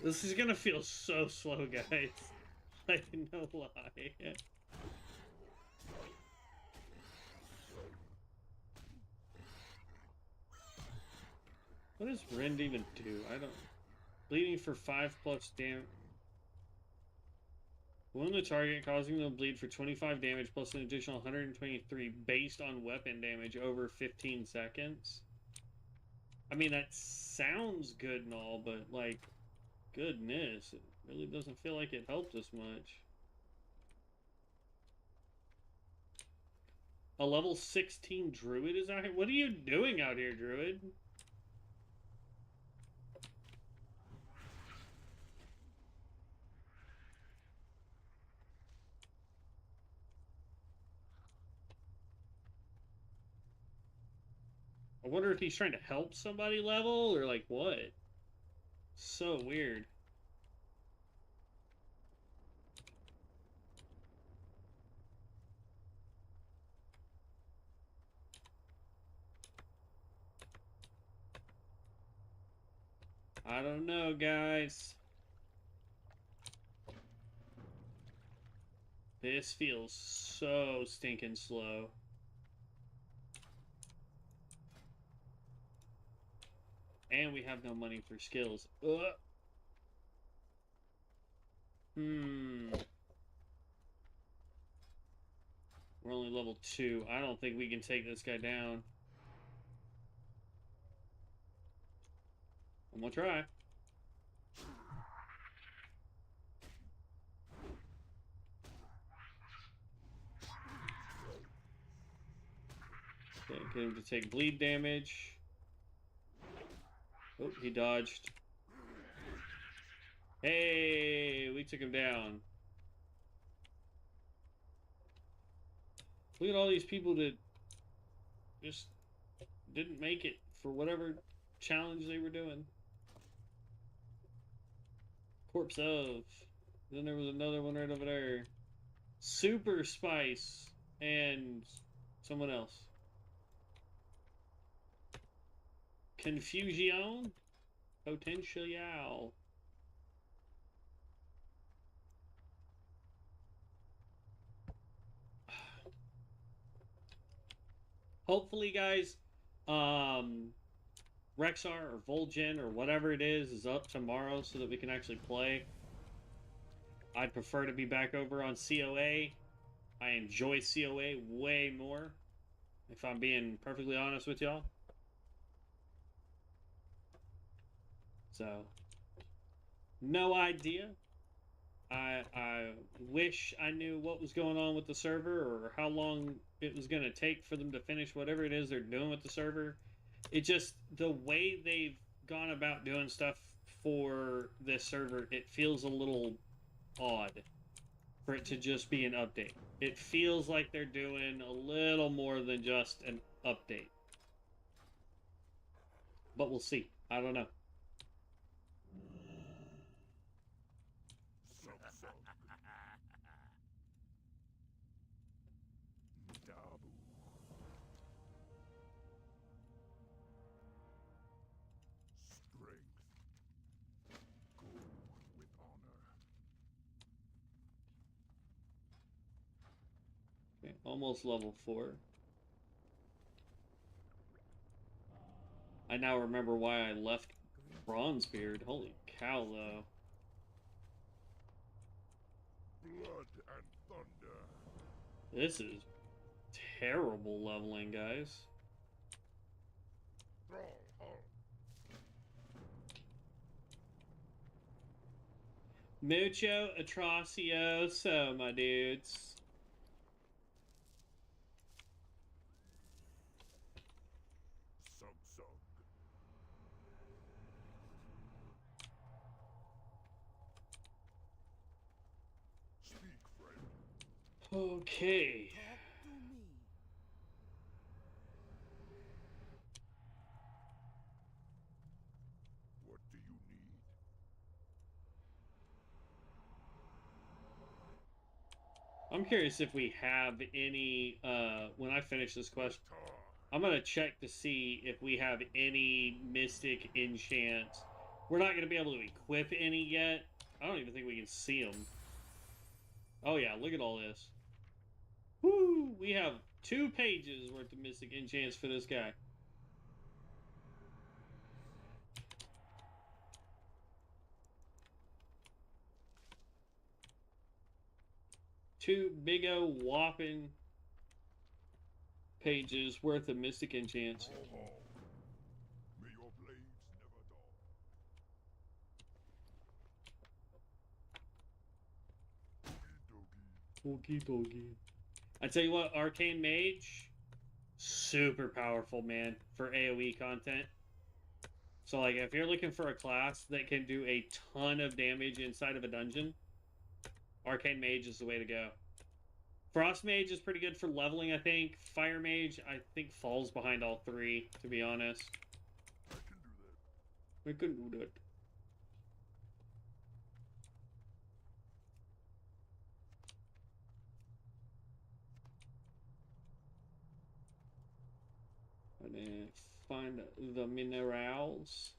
This is gonna feel so slow, guys. I know why. What does Rend even do? I don't... Bleeding for 5+ damage. Wound the target, causing them to bleed for 25 damage plus an additional 123 based on weapon damage over 15 seconds. I mean, that sounds good and all, but, like, goodness, it really doesn't feel like it helped us much. A level 16 druid is out here? What are you doing out here, druid? I wonder if he's trying to help somebody level, or like what? So weird. I don't know, guys. This feels so stinking slow. And we have no money for skills. Ugh. We're only level 2. I don't think we can take this guy down. I'm gonna try. Okay, get him to take bleed damage. Oh, he dodged. Hey, we took him down. Look at all these people that just didn't make it for whatever challenge they were doing. Corpse of. Then there was another one right over there. Super Spice and someone else. Confusion Potential. Hopefully, guys, Rexar or Vol'jin or whatever it is up tomorrow so that we can actually play. I'd prefer to be back over on COA. I enjoy COA way more, if I'm being perfectly honest with y'all. So, no idea. I wish I knew what was going on with the server or how long it was going to take for them to finish whatever it is they're doing with the server. It just, the way they've gone about doing stuff for this server, it feels a little odd for it to just be an update. It feels like they're doing a little more than just an update. But we'll see. I don't know. Sug sug. Dabu. Strength. Go with honor. Okay, almost level 4. I now remember why I left Bronzebeard. Holy cow, though. Blood and thunder. This is terrible leveling, guys. Brawl on. Mucho atrocioso, my dudes. Sug sug. Speak, friend. Okay. Talk to me. What do you need? I'm curious if we have any, when I finish this quest, Tar. I'm gonna check to see if we have any Mystic enchants. We're not gonna be able to equip any yet. I don't even think we can see them. Oh yeah, look at all this. Woo! We have 2 pages worth of Mystic enchants for this guy. Two big o whopping pages worth of Mystic enchants. Ho ho. May your Okie dokie. I tell you what, Arcane Mage, super powerful, man, for AoE content. So, like, if you're looking for a class that can do a ton of damage inside of a dungeon, Arcane Mage is the way to go. Frost Mage is pretty good for leveling, I think. Fire Mage, I think, falls behind all three, to be honest. I can do that. And then find the minerals.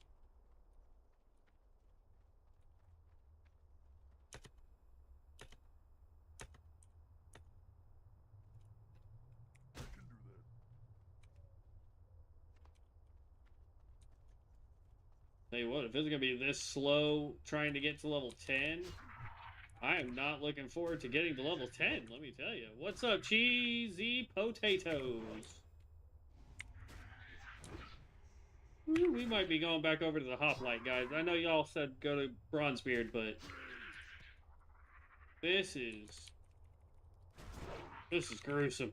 Tell you what, if it's gonna be this slow trying to get to level 10, I am not looking forward to getting to level 10, let me tell you. What's up, cheesy potatoes? We might be going back over to the hoplite, guys. I know y'all said go to Bronzebeard, but this is gruesome.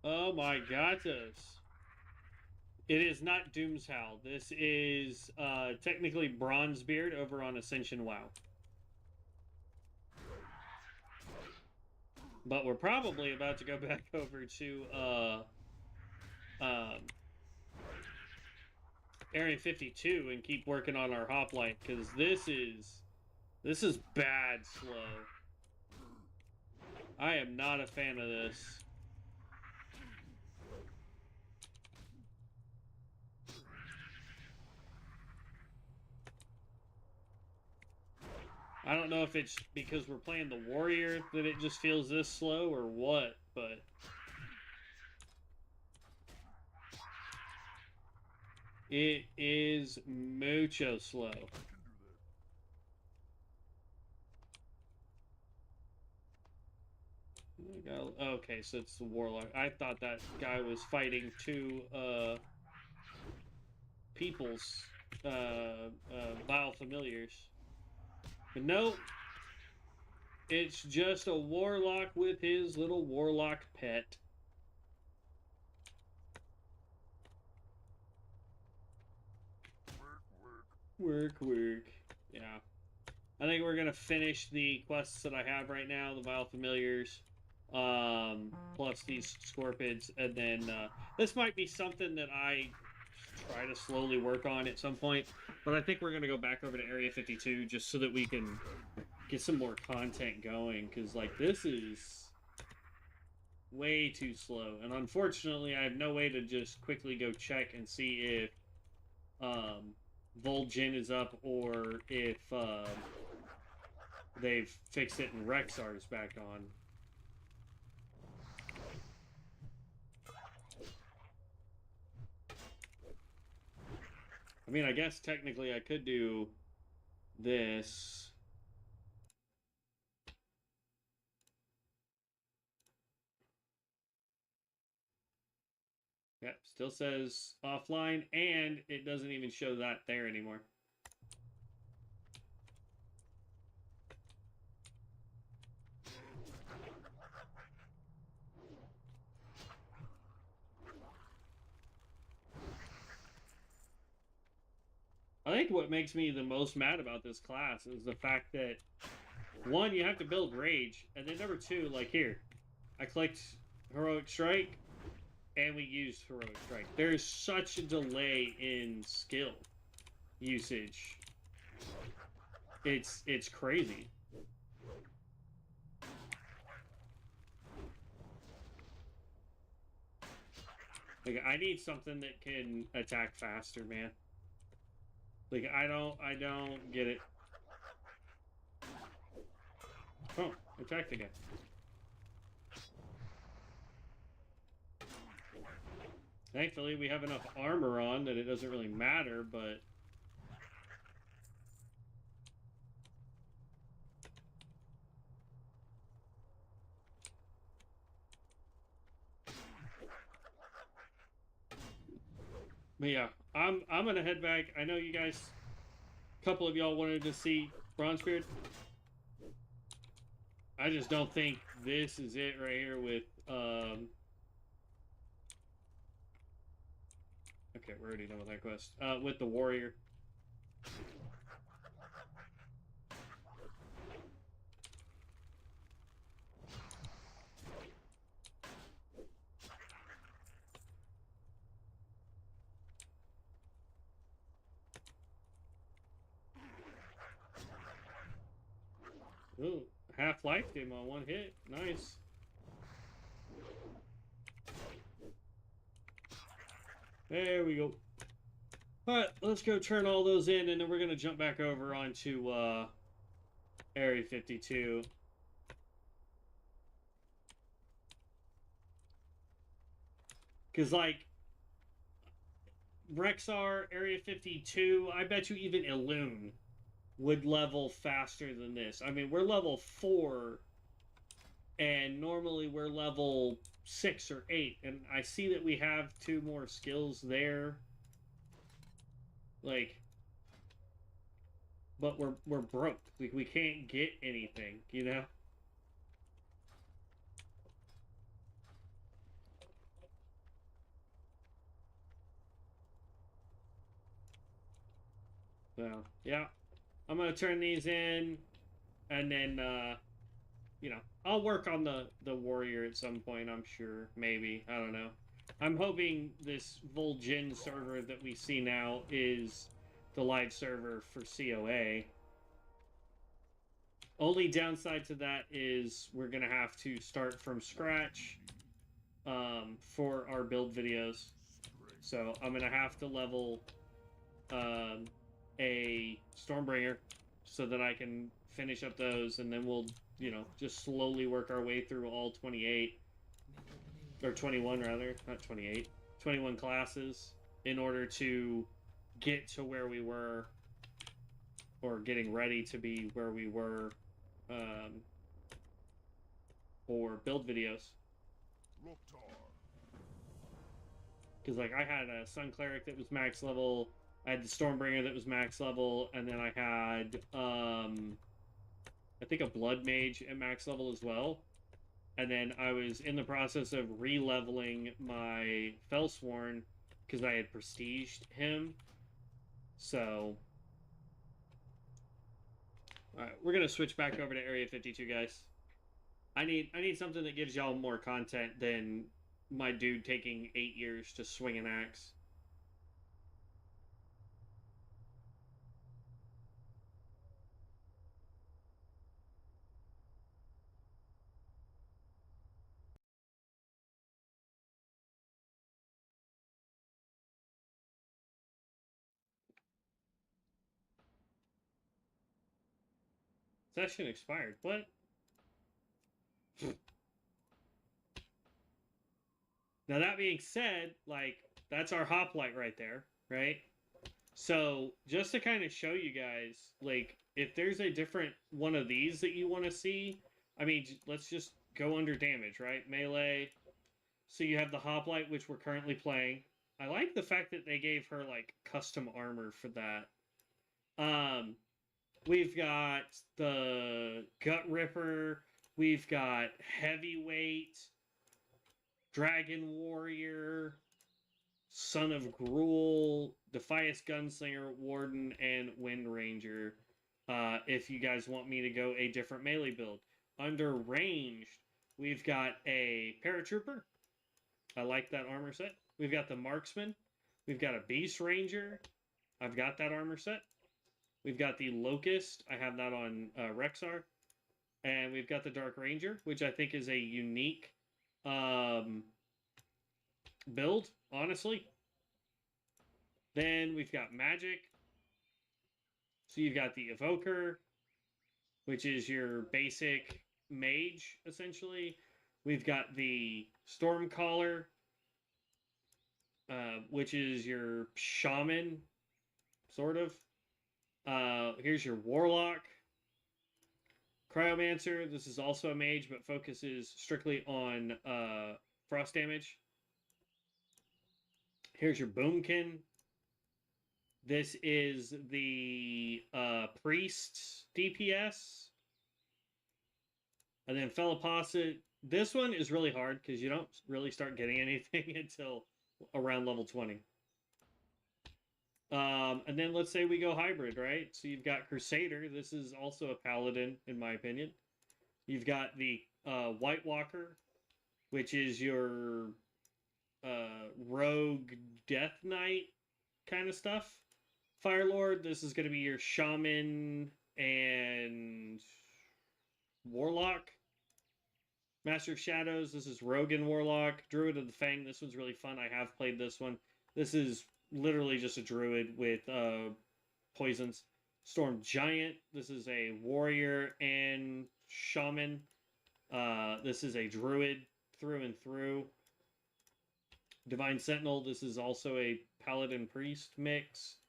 Oh my gosh. It is not Doomshowl. This is technically Bronzebeard over on Ascension WoW. But we're probably about to go back over to Area 52 and keep working on our hoplite, because this is bad slow. I am not a fan of this. I don't know if it's because we're playing the warrior that it just feels this slow or what, but it is mucho slow. Okay, so it's the warlock. I thought that guy was fighting two people's vile familiars. But no, it's just a warlock with his little warlock pet. Work. Yeah. I think we're gonna finish the quests that I have right now, the vile familiars, plus these scorpids, and then this might be something that I try to slowly work on at some point. But I think we're gonna go back over to Area 52 just so that we can get some more content going, because like this is way too slow, and unfortunately I have no way to just quickly go check and see if Vol'jin is up or if they've fixed it and Rexar's back on. I mean, I guess technically I could do this. Yeah, still says offline, and it doesn't even show that there anymore. I think what makes me the most mad about this class is the fact that, one, you have to build Rage, and then number two, like here, I clicked Heroic Strike, and we used Heroic Strike. There's such a delay in skill usage. It's crazy. Like, I need something that can attack faster, man. Like, I don't get it. Oh, attacked again. Thankfully, we have enough armor on that it doesn't really matter, but... But yeah, I'm gonna head back. I know you guys, a couple of y'all wanted to see Bronzebeard. I just don't think this is it right here with okay, we're already done with that quest. With the warrior. Ooh, half-lifed him on one hit. Nice. There we go. Alright, let's go turn all those in, and then we're going to jump back over onto Area 52. Because, like, Rexar, Area 52, I bet you even Elune would level faster than this. I mean, we're level 4, and normally we're level 6 or 8, and I see that we have 2 more skills there. Like, but we're broke. We can't get anything, you know? So, yeah. I'm gonna turn these in, and then, you know, I'll work on the warrior at some point, I'm sure. Maybe. I don't know. I'm hoping this Vol'jin server that we see now is the live server for COA. Only downside to that is we're going to have to start from scratch for our build videos. So I'm going to have to level a Stormbringer so that I can finish up those, and then we'll, you know, just slowly work our way through all 28, or 21 rather, not 28, 21 classes in order to get to where we were, or getting ready to be where we were for build videos. Because, like, I had a Sun Cleric that was max level, I had the Stormbringer that was max level, and then I had, I think a Blood Mage at max level as well. And then I was in the process of re-leveling my Fellsworn because I had prestiged him. So, alright, we're gonna switch back over to Area 52, guys. I need something that gives y'all more content than my dude taking 8 years to swing an axe. Session expired. What? Now, that being said, like, that's our hoplite right there, right? So, just to kind of show you guys, like, if there's a different one of these that you want to see, I mean, let's just go under damage, right? Melee. So you have the hoplite, which we're currently playing. I like the fact that they gave her, like, custom armor for that. We've got the Gut Ripper. We've got Heavyweight, Dragon Warrior, Son of Gruul, Defias Gunslinger, Warden, and Wind Ranger. If you guys want me to go a different melee build. Under ranged, we've got a Paratrooper. I like that armor set. We've got the Marksman. We've got a Beast Ranger. I've got that armor set. We've got the Locust. I have that on Rexar. And we've got the Dark Ranger, which I think is a unique build, honestly. Then we've got Magic. So you've got the Evoker, which is your basic mage, essentially. We've got the Stormcaller, which is your shaman, sort of. Here's your Warlock. Cryomancer, this is also a mage, but focuses strictly on frost damage. Here's your Boomkin. This is the priest DPS. And then Feliposit. This one is really hard because you don't really start getting anything until around level 20. And then let's say we go hybrid, right? So you've got Crusader. This is also a paladin, in my opinion. You've got the White Walker, which is your rogue Death Knight kind of stuff. Firelord, this is going to be your Shaman and Warlock. Master of Shadows, this is Rogue and Warlock. Druid of the Fang, this one's really fun. I have played this one. This is literally just a druid with poisons. Storm Giant, this is a warrior and shaman. This is a druid through and through. Divine Sentinel, this is also a paladin priest mix.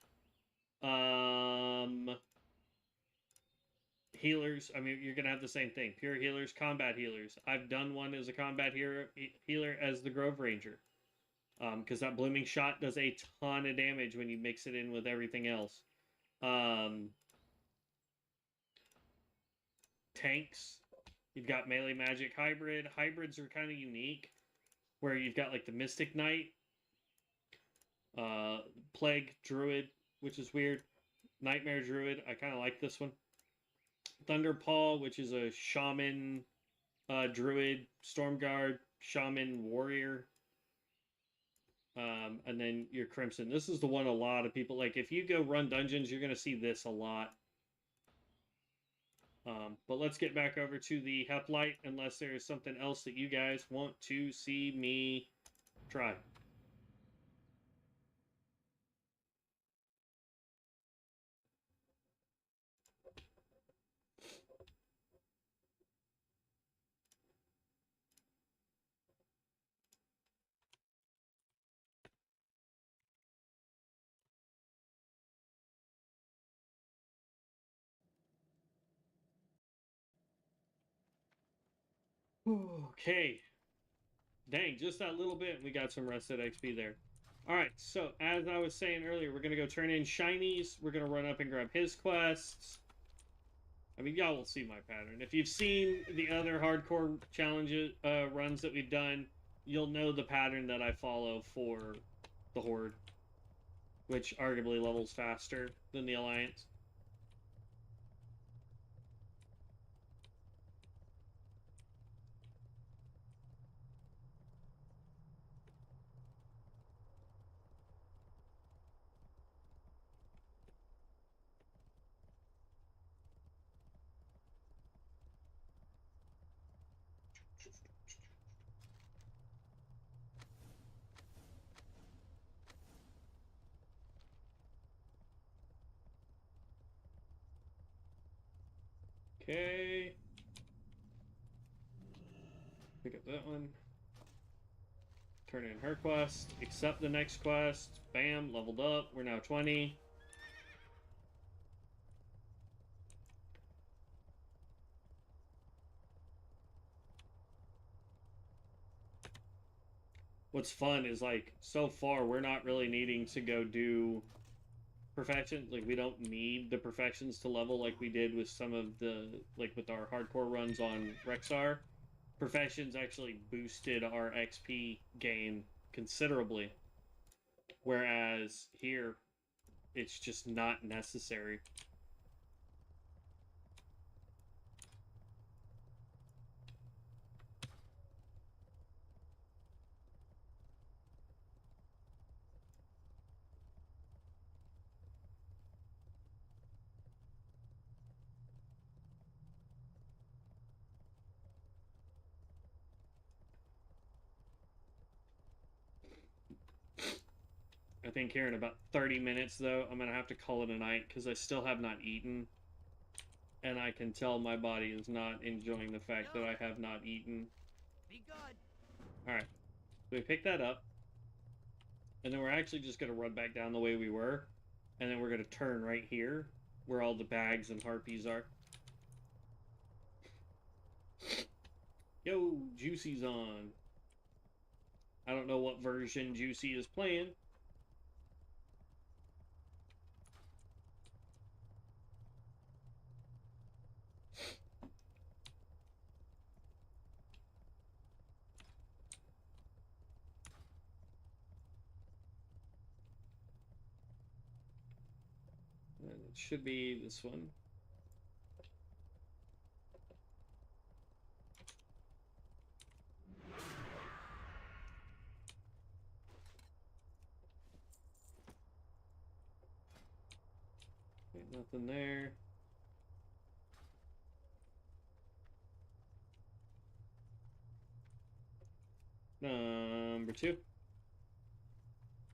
Healers, I mean, you're gonna have the same thing. Pure healers, combat healers. I've done one as a combat healer as the Grove Ranger. Because that blooming shot does a ton of damage when you mix it in with everything else. Tanks. You've got melee magic hybrid. Hybrids are kind of unique, where you've got like the Mystic Knight, Plague Druid, which is weird. Nightmare Druid. I kind of like this one. Thunderpaw, which is a shaman, druid, Stormguard, shaman, warrior. And then your Crimson. This is the one a lot of people like. If you go run dungeons, you're going to see this a lot. But let's get back over to the Heplite, unless there is something else that you guys want to see me try. Okay. Dang, just that little bit, we got some rested XP there. Alright, so as I was saying earlier, we're going to go turn in shinies. We're going to run up and grab his quests. I mean, y'all will see my pattern. If you've seen the other hardcore challenges runs that we've done, you'll know the pattern that I follow for the Horde, which arguably levels faster than the Alliance. Okay. Pick up that one. Turn in her quest. Accept the next quest. Bam, leveled up. We're now 20. What's fun is, like, so far we're not really needing to go do perfections. Like, we don't need the perfections to level like we did with some of the, like, with our hardcore runs on Rexar. Perfections actually boosted our XP gain considerably. Whereas here, it's just not necessary. I think here in about 30 minutes, though, I'm going to have to call it a night because I still have not eaten. And I can tell my body is not enjoying the fact that I have not eaten. Be good. Alright, so we pick that up. And then we're actually just going to run back down the way we were. And then we're going to turn right here, where all the bags and harpies are. Yo, Juicy's on. I don't know what version Juicy is playing. And it should be this one. Nothing there. Number 2.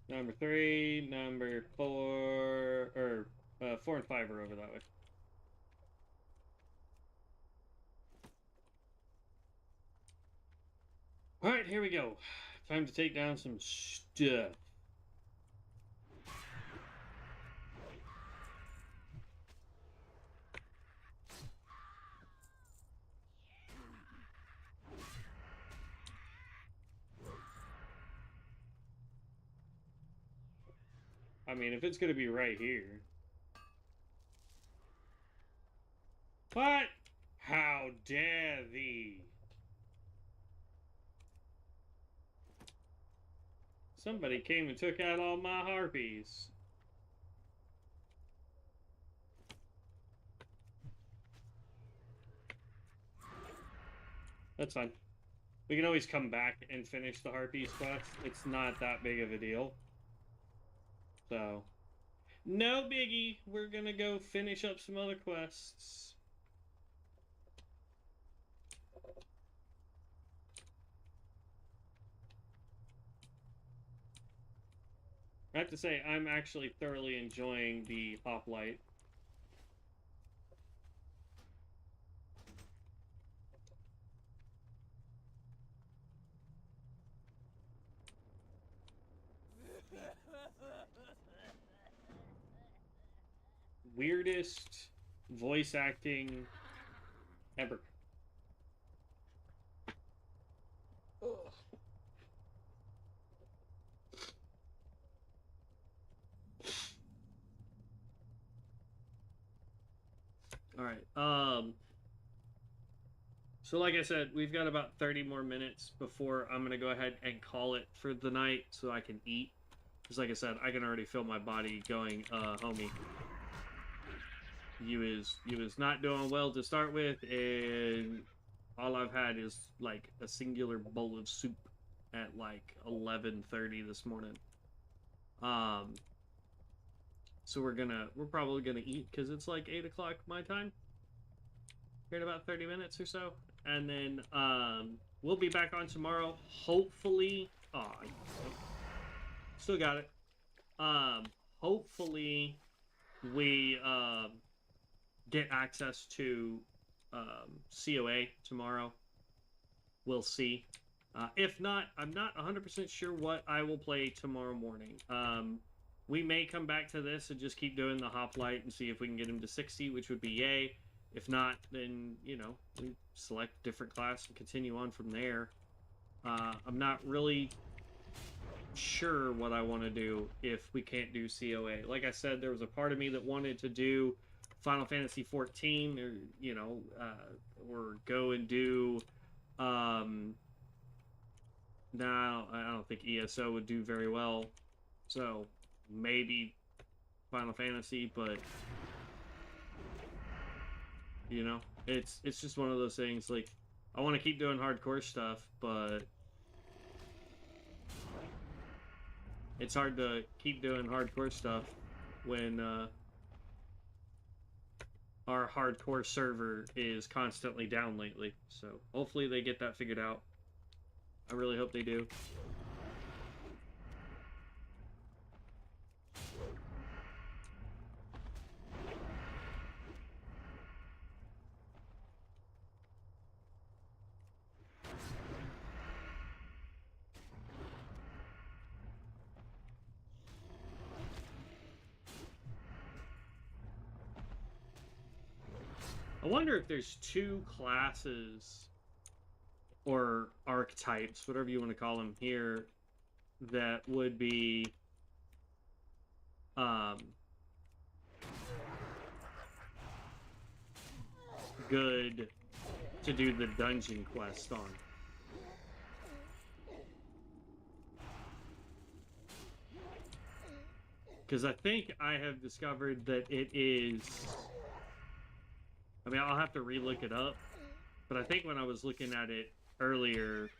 Number 3. Number 4. Or 4 and 5 are over that way. Alright, here we go. Time to take down some stuff. I mean, if it's gonna be right here. What? How dare thee? Somebody came and took out all my harpies. That's fine. We can always come back and finish the harpies quest. It's not that big of a deal. So, no biggie. We're gonna go finish up some other quests. I have to say, I'm actually thoroughly enjoying the hoplite. Weirdest voice acting ever. Ugh. All right. So like I said, we've got about 30 more minutes before I'm gonna go ahead and call it for the night, so I can eat. Because like I said, I can already feel my body going, homie. You is not doing well to start with, and all I've had is like a singular bowl of soup at like 11:30 this morning. So we're probably gonna eat because it's like 8 o'clock my time. Here in about 30 minutes or so, and then we'll be back on tomorrow. Hopefully, still got it. Hopefully we get access to COA tomorrow. We'll see. If not, I'm not 100% sure what I will play tomorrow morning. We may come back to this and just keep doing the hoplite and see if we can get him to 60, which would be yay. If not, then, you know, we select a different class and continue on from there. I'm not really sure what I want to do if we can't do COA. Like I said, there was a part of me that wanted to do Final Fantasy 14, or, you know, or go and do, now, I don't think ESO would do very well, so maybe Final Fantasy, but, you know, it's just one of those things, like, I want to keep doing hardcore stuff, but it's hard to keep doing hardcore stuff when our hardcore server is constantly down lately. So hopefully they get that figured out. I really hope they do. I wonder if there's two classes or archetypes, whatever you want to call them here, that would be good to do the dungeon quest on. Because I think I have discovered that it is... I mean, I'll have to re-look it up, but I think when I was looking at it earlier,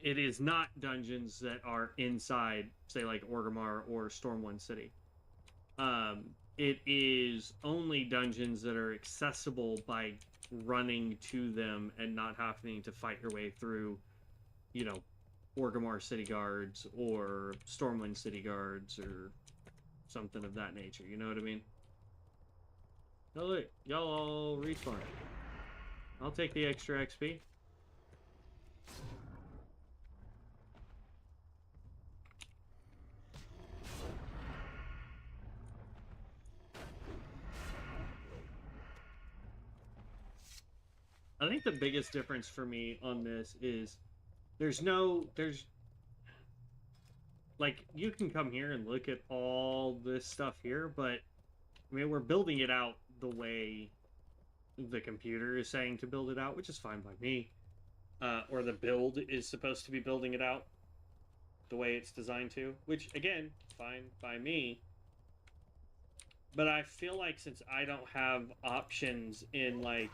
it is not dungeons that are inside, say, like Orgrimmar or Stormwind City. It is only dungeons that are accessible by running to them and not having to fight your way through, you know, Orgrimmar City Guards or Stormwind City Guards or something of that nature. You know what I mean? Oh, look, y'all all respawn. I'll take the extra XP. I think the biggest difference for me on this is there's like, you can come here and look at all this stuff here, but I mean, we're building it out the way the computer is saying to build it out, which is fine by me. Or the build is supposed to be building it out the way it's designed to, which, again, fine by me. But I feel like since I don't have options in, like,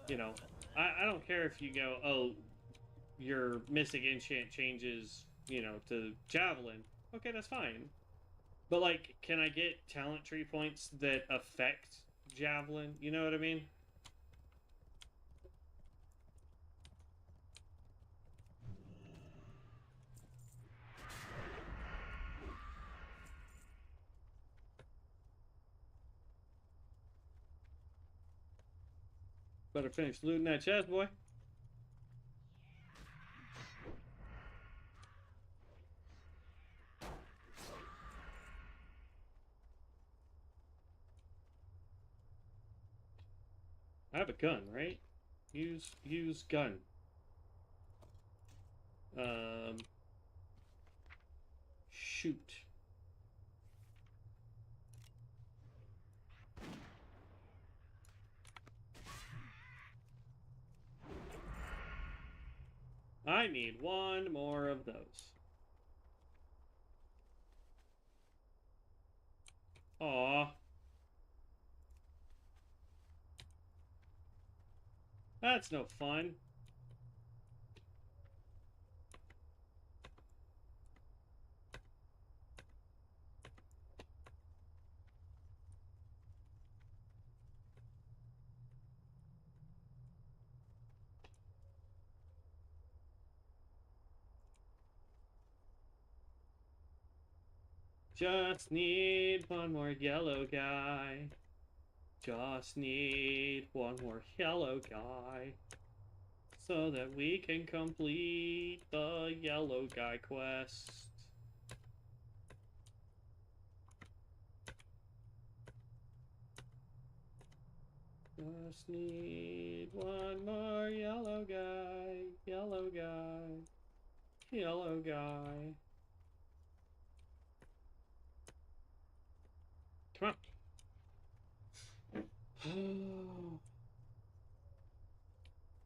you know, I don't care if you go, oh, your Mystic Enchant changes, you know, to Javelin. Okay, that's fine. But, like, can I get talent tree points that affect Javelin? You know what I mean? Better finish looting that chest, boy. I have a gun, right? Use gun. Shoot. I need one more of those. Aw. That's no fun. Just need one more yellow guy. Just need one more yellow guy. So that we can complete the yellow guy quest. Just need one more yellow guy. Yellow guy. Yellow guy. Come on.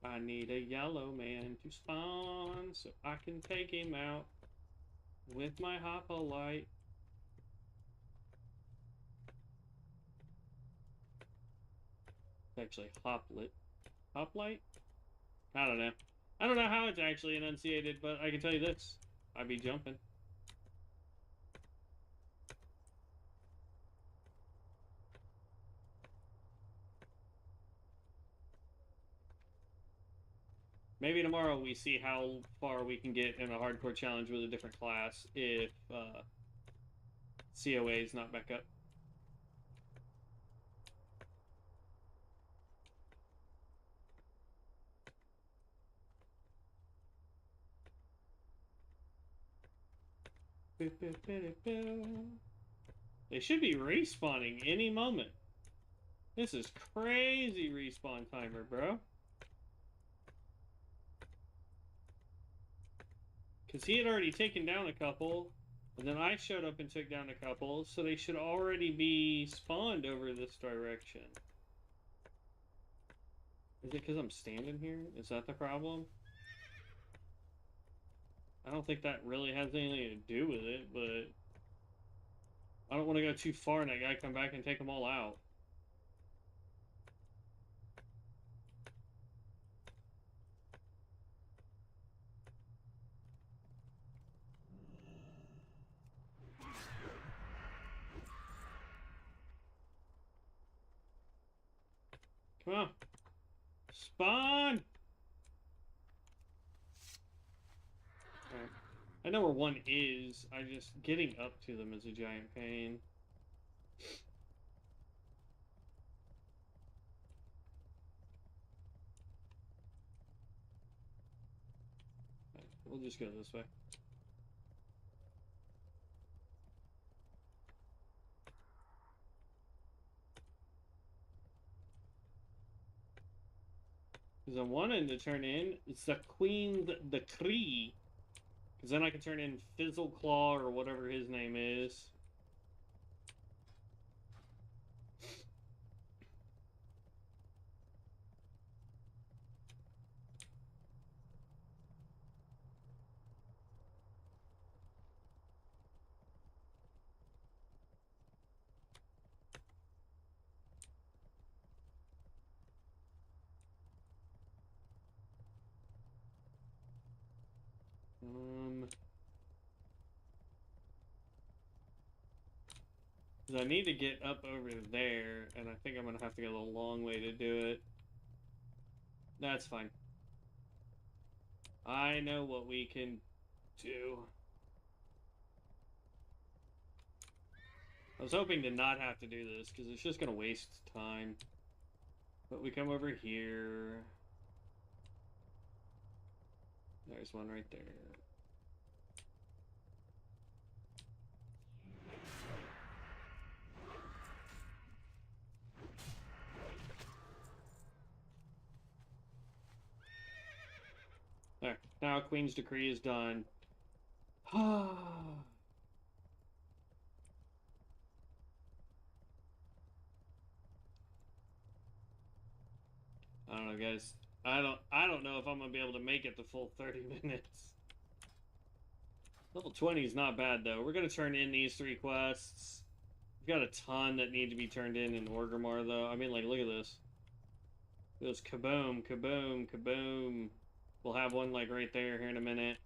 I need a yellow man to spawn so I can take him out with my hoplite. Actually, hoplit. Hoplite? I don't know. I don't know how it's actually enunciated, but I can tell you this. I'd be jumping. Maybe tomorrow we see how far we can get in a hardcore challenge with a different class if COA is not back up. They should be respawning any moment. This is crazy respawn timer, bro. Because he had already taken down a couple, and then I showed up and took down a couple, so they should already be spawned over this direction. Is it because I'm standing here? Is that the problem? I don't think that really has anything to do with it, but I don't want to go too far and that guy come back and take them all out. Come on. Spawn! Alright. I know where one is. I just... Getting up to them is a giant pain. We'll just go this way. Because I'm wanting to turn in, it's the Queen, the Kree. Because then I can turn in Fizzle Claw or whatever his name is. Because I need to get up over there, and I think I'm going to have to go the long way to do it. That's fine. I know what we can do. I was hoping to not have to do this, because it's just going to waste time. But we come over here. There's one right there. There. Now Queen's Decree is done. I don't know, guys. I don't know if I'm gonna be able to make it the full 30 minutes. Level 20 is not bad though. We're gonna turn in these 3 quests. We've got a ton that need to be turned in Orgrimmar though. I mean, like, look at this. It goes kaboom, kaboom, kaboom. We'll have one like right there here in a minute.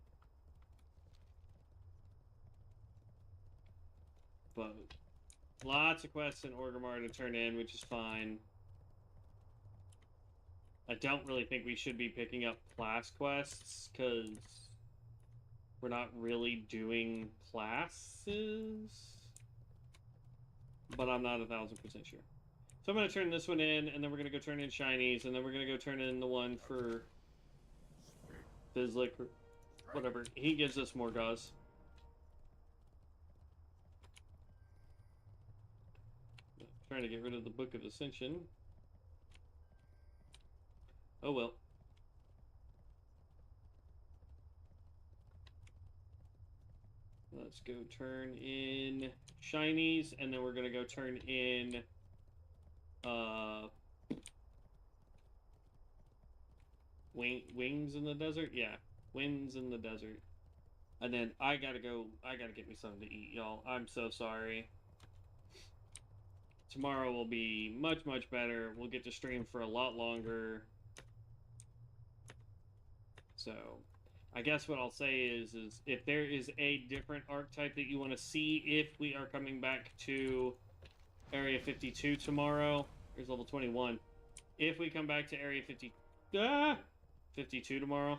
But lots of quests in Orgrimmar to turn in, which is fine. I don't really think we should be picking up class quests, because we're not really doing classes. But I'm not 1,000% sure. So I'm going to turn this one in, and then we're going to go turn in shinies, and then we're going to go turn in the one for Fizzlick, or whatever. He gives us more gauze. Trying to get rid of the Book of Ascension. Oh well. Let's go turn in shinies, and then we're gonna go turn in wings in the desert? Yeah. Winds in the desert. And then I gotta get me something to eat, y'all. I'm so sorry. Tomorrow will be much, much better. We'll get to stream for a lot longer. So, I guess what I'll say is if there is a different archetype that you want to see if we are coming back to Area 52 tomorrow, here's level 21. If we come back to Area 52 tomorrow,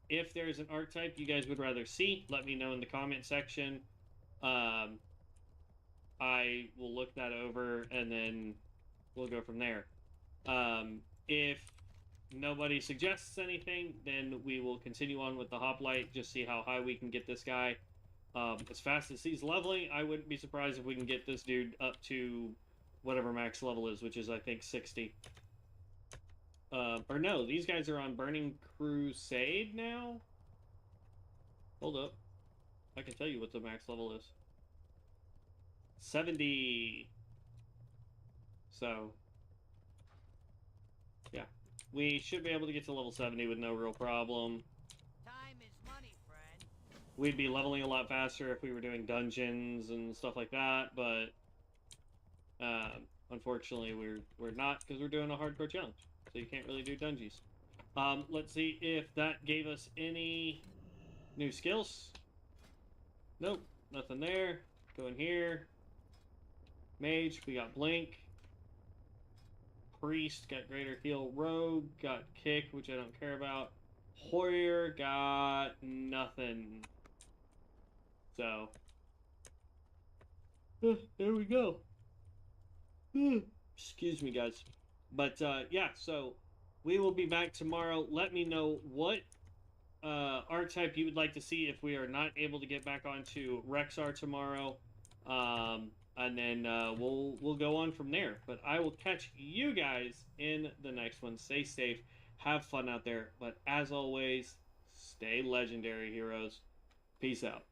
if there's an archetype you guys would rather see, let me know in the comment section. I will look that over, and then we'll go from there. If nobody suggests anything, then we will continue on with the hoplite, just see how high we can get this guy. As fast as he's leveling, I wouldn't be surprised if we can get this dude up to whatever max level is, which is I think 60. Or no, these guys are on Burning Crusade now. Hold up, I can tell you what the max level is. 70. So, yeah, we should be able to get to level 70 with no real problem. Time is money, friend. We'd be leveling a lot faster if we were doing dungeons and stuff like that, but unfortunately we're not, because we're doing a hardcore challenge, so you can't really do dungeons. Let's see if that gave us any new skills. Nope, nothing there. Go in here. Mage, we got Blink. Priest got Greater Heal. Rogue got Kick, which I don't care about. Warrior got nothing. So, there we go. Excuse me, guys. But, yeah, so we will be back tomorrow. Let me know what archetype you would like to see if we are not able to get back onto Rexar tomorrow. And then we'll go on from there. But I will catch you guys in the next one. Stay safe. Have fun out there. But as always, stay legendary, heroes. Peace out.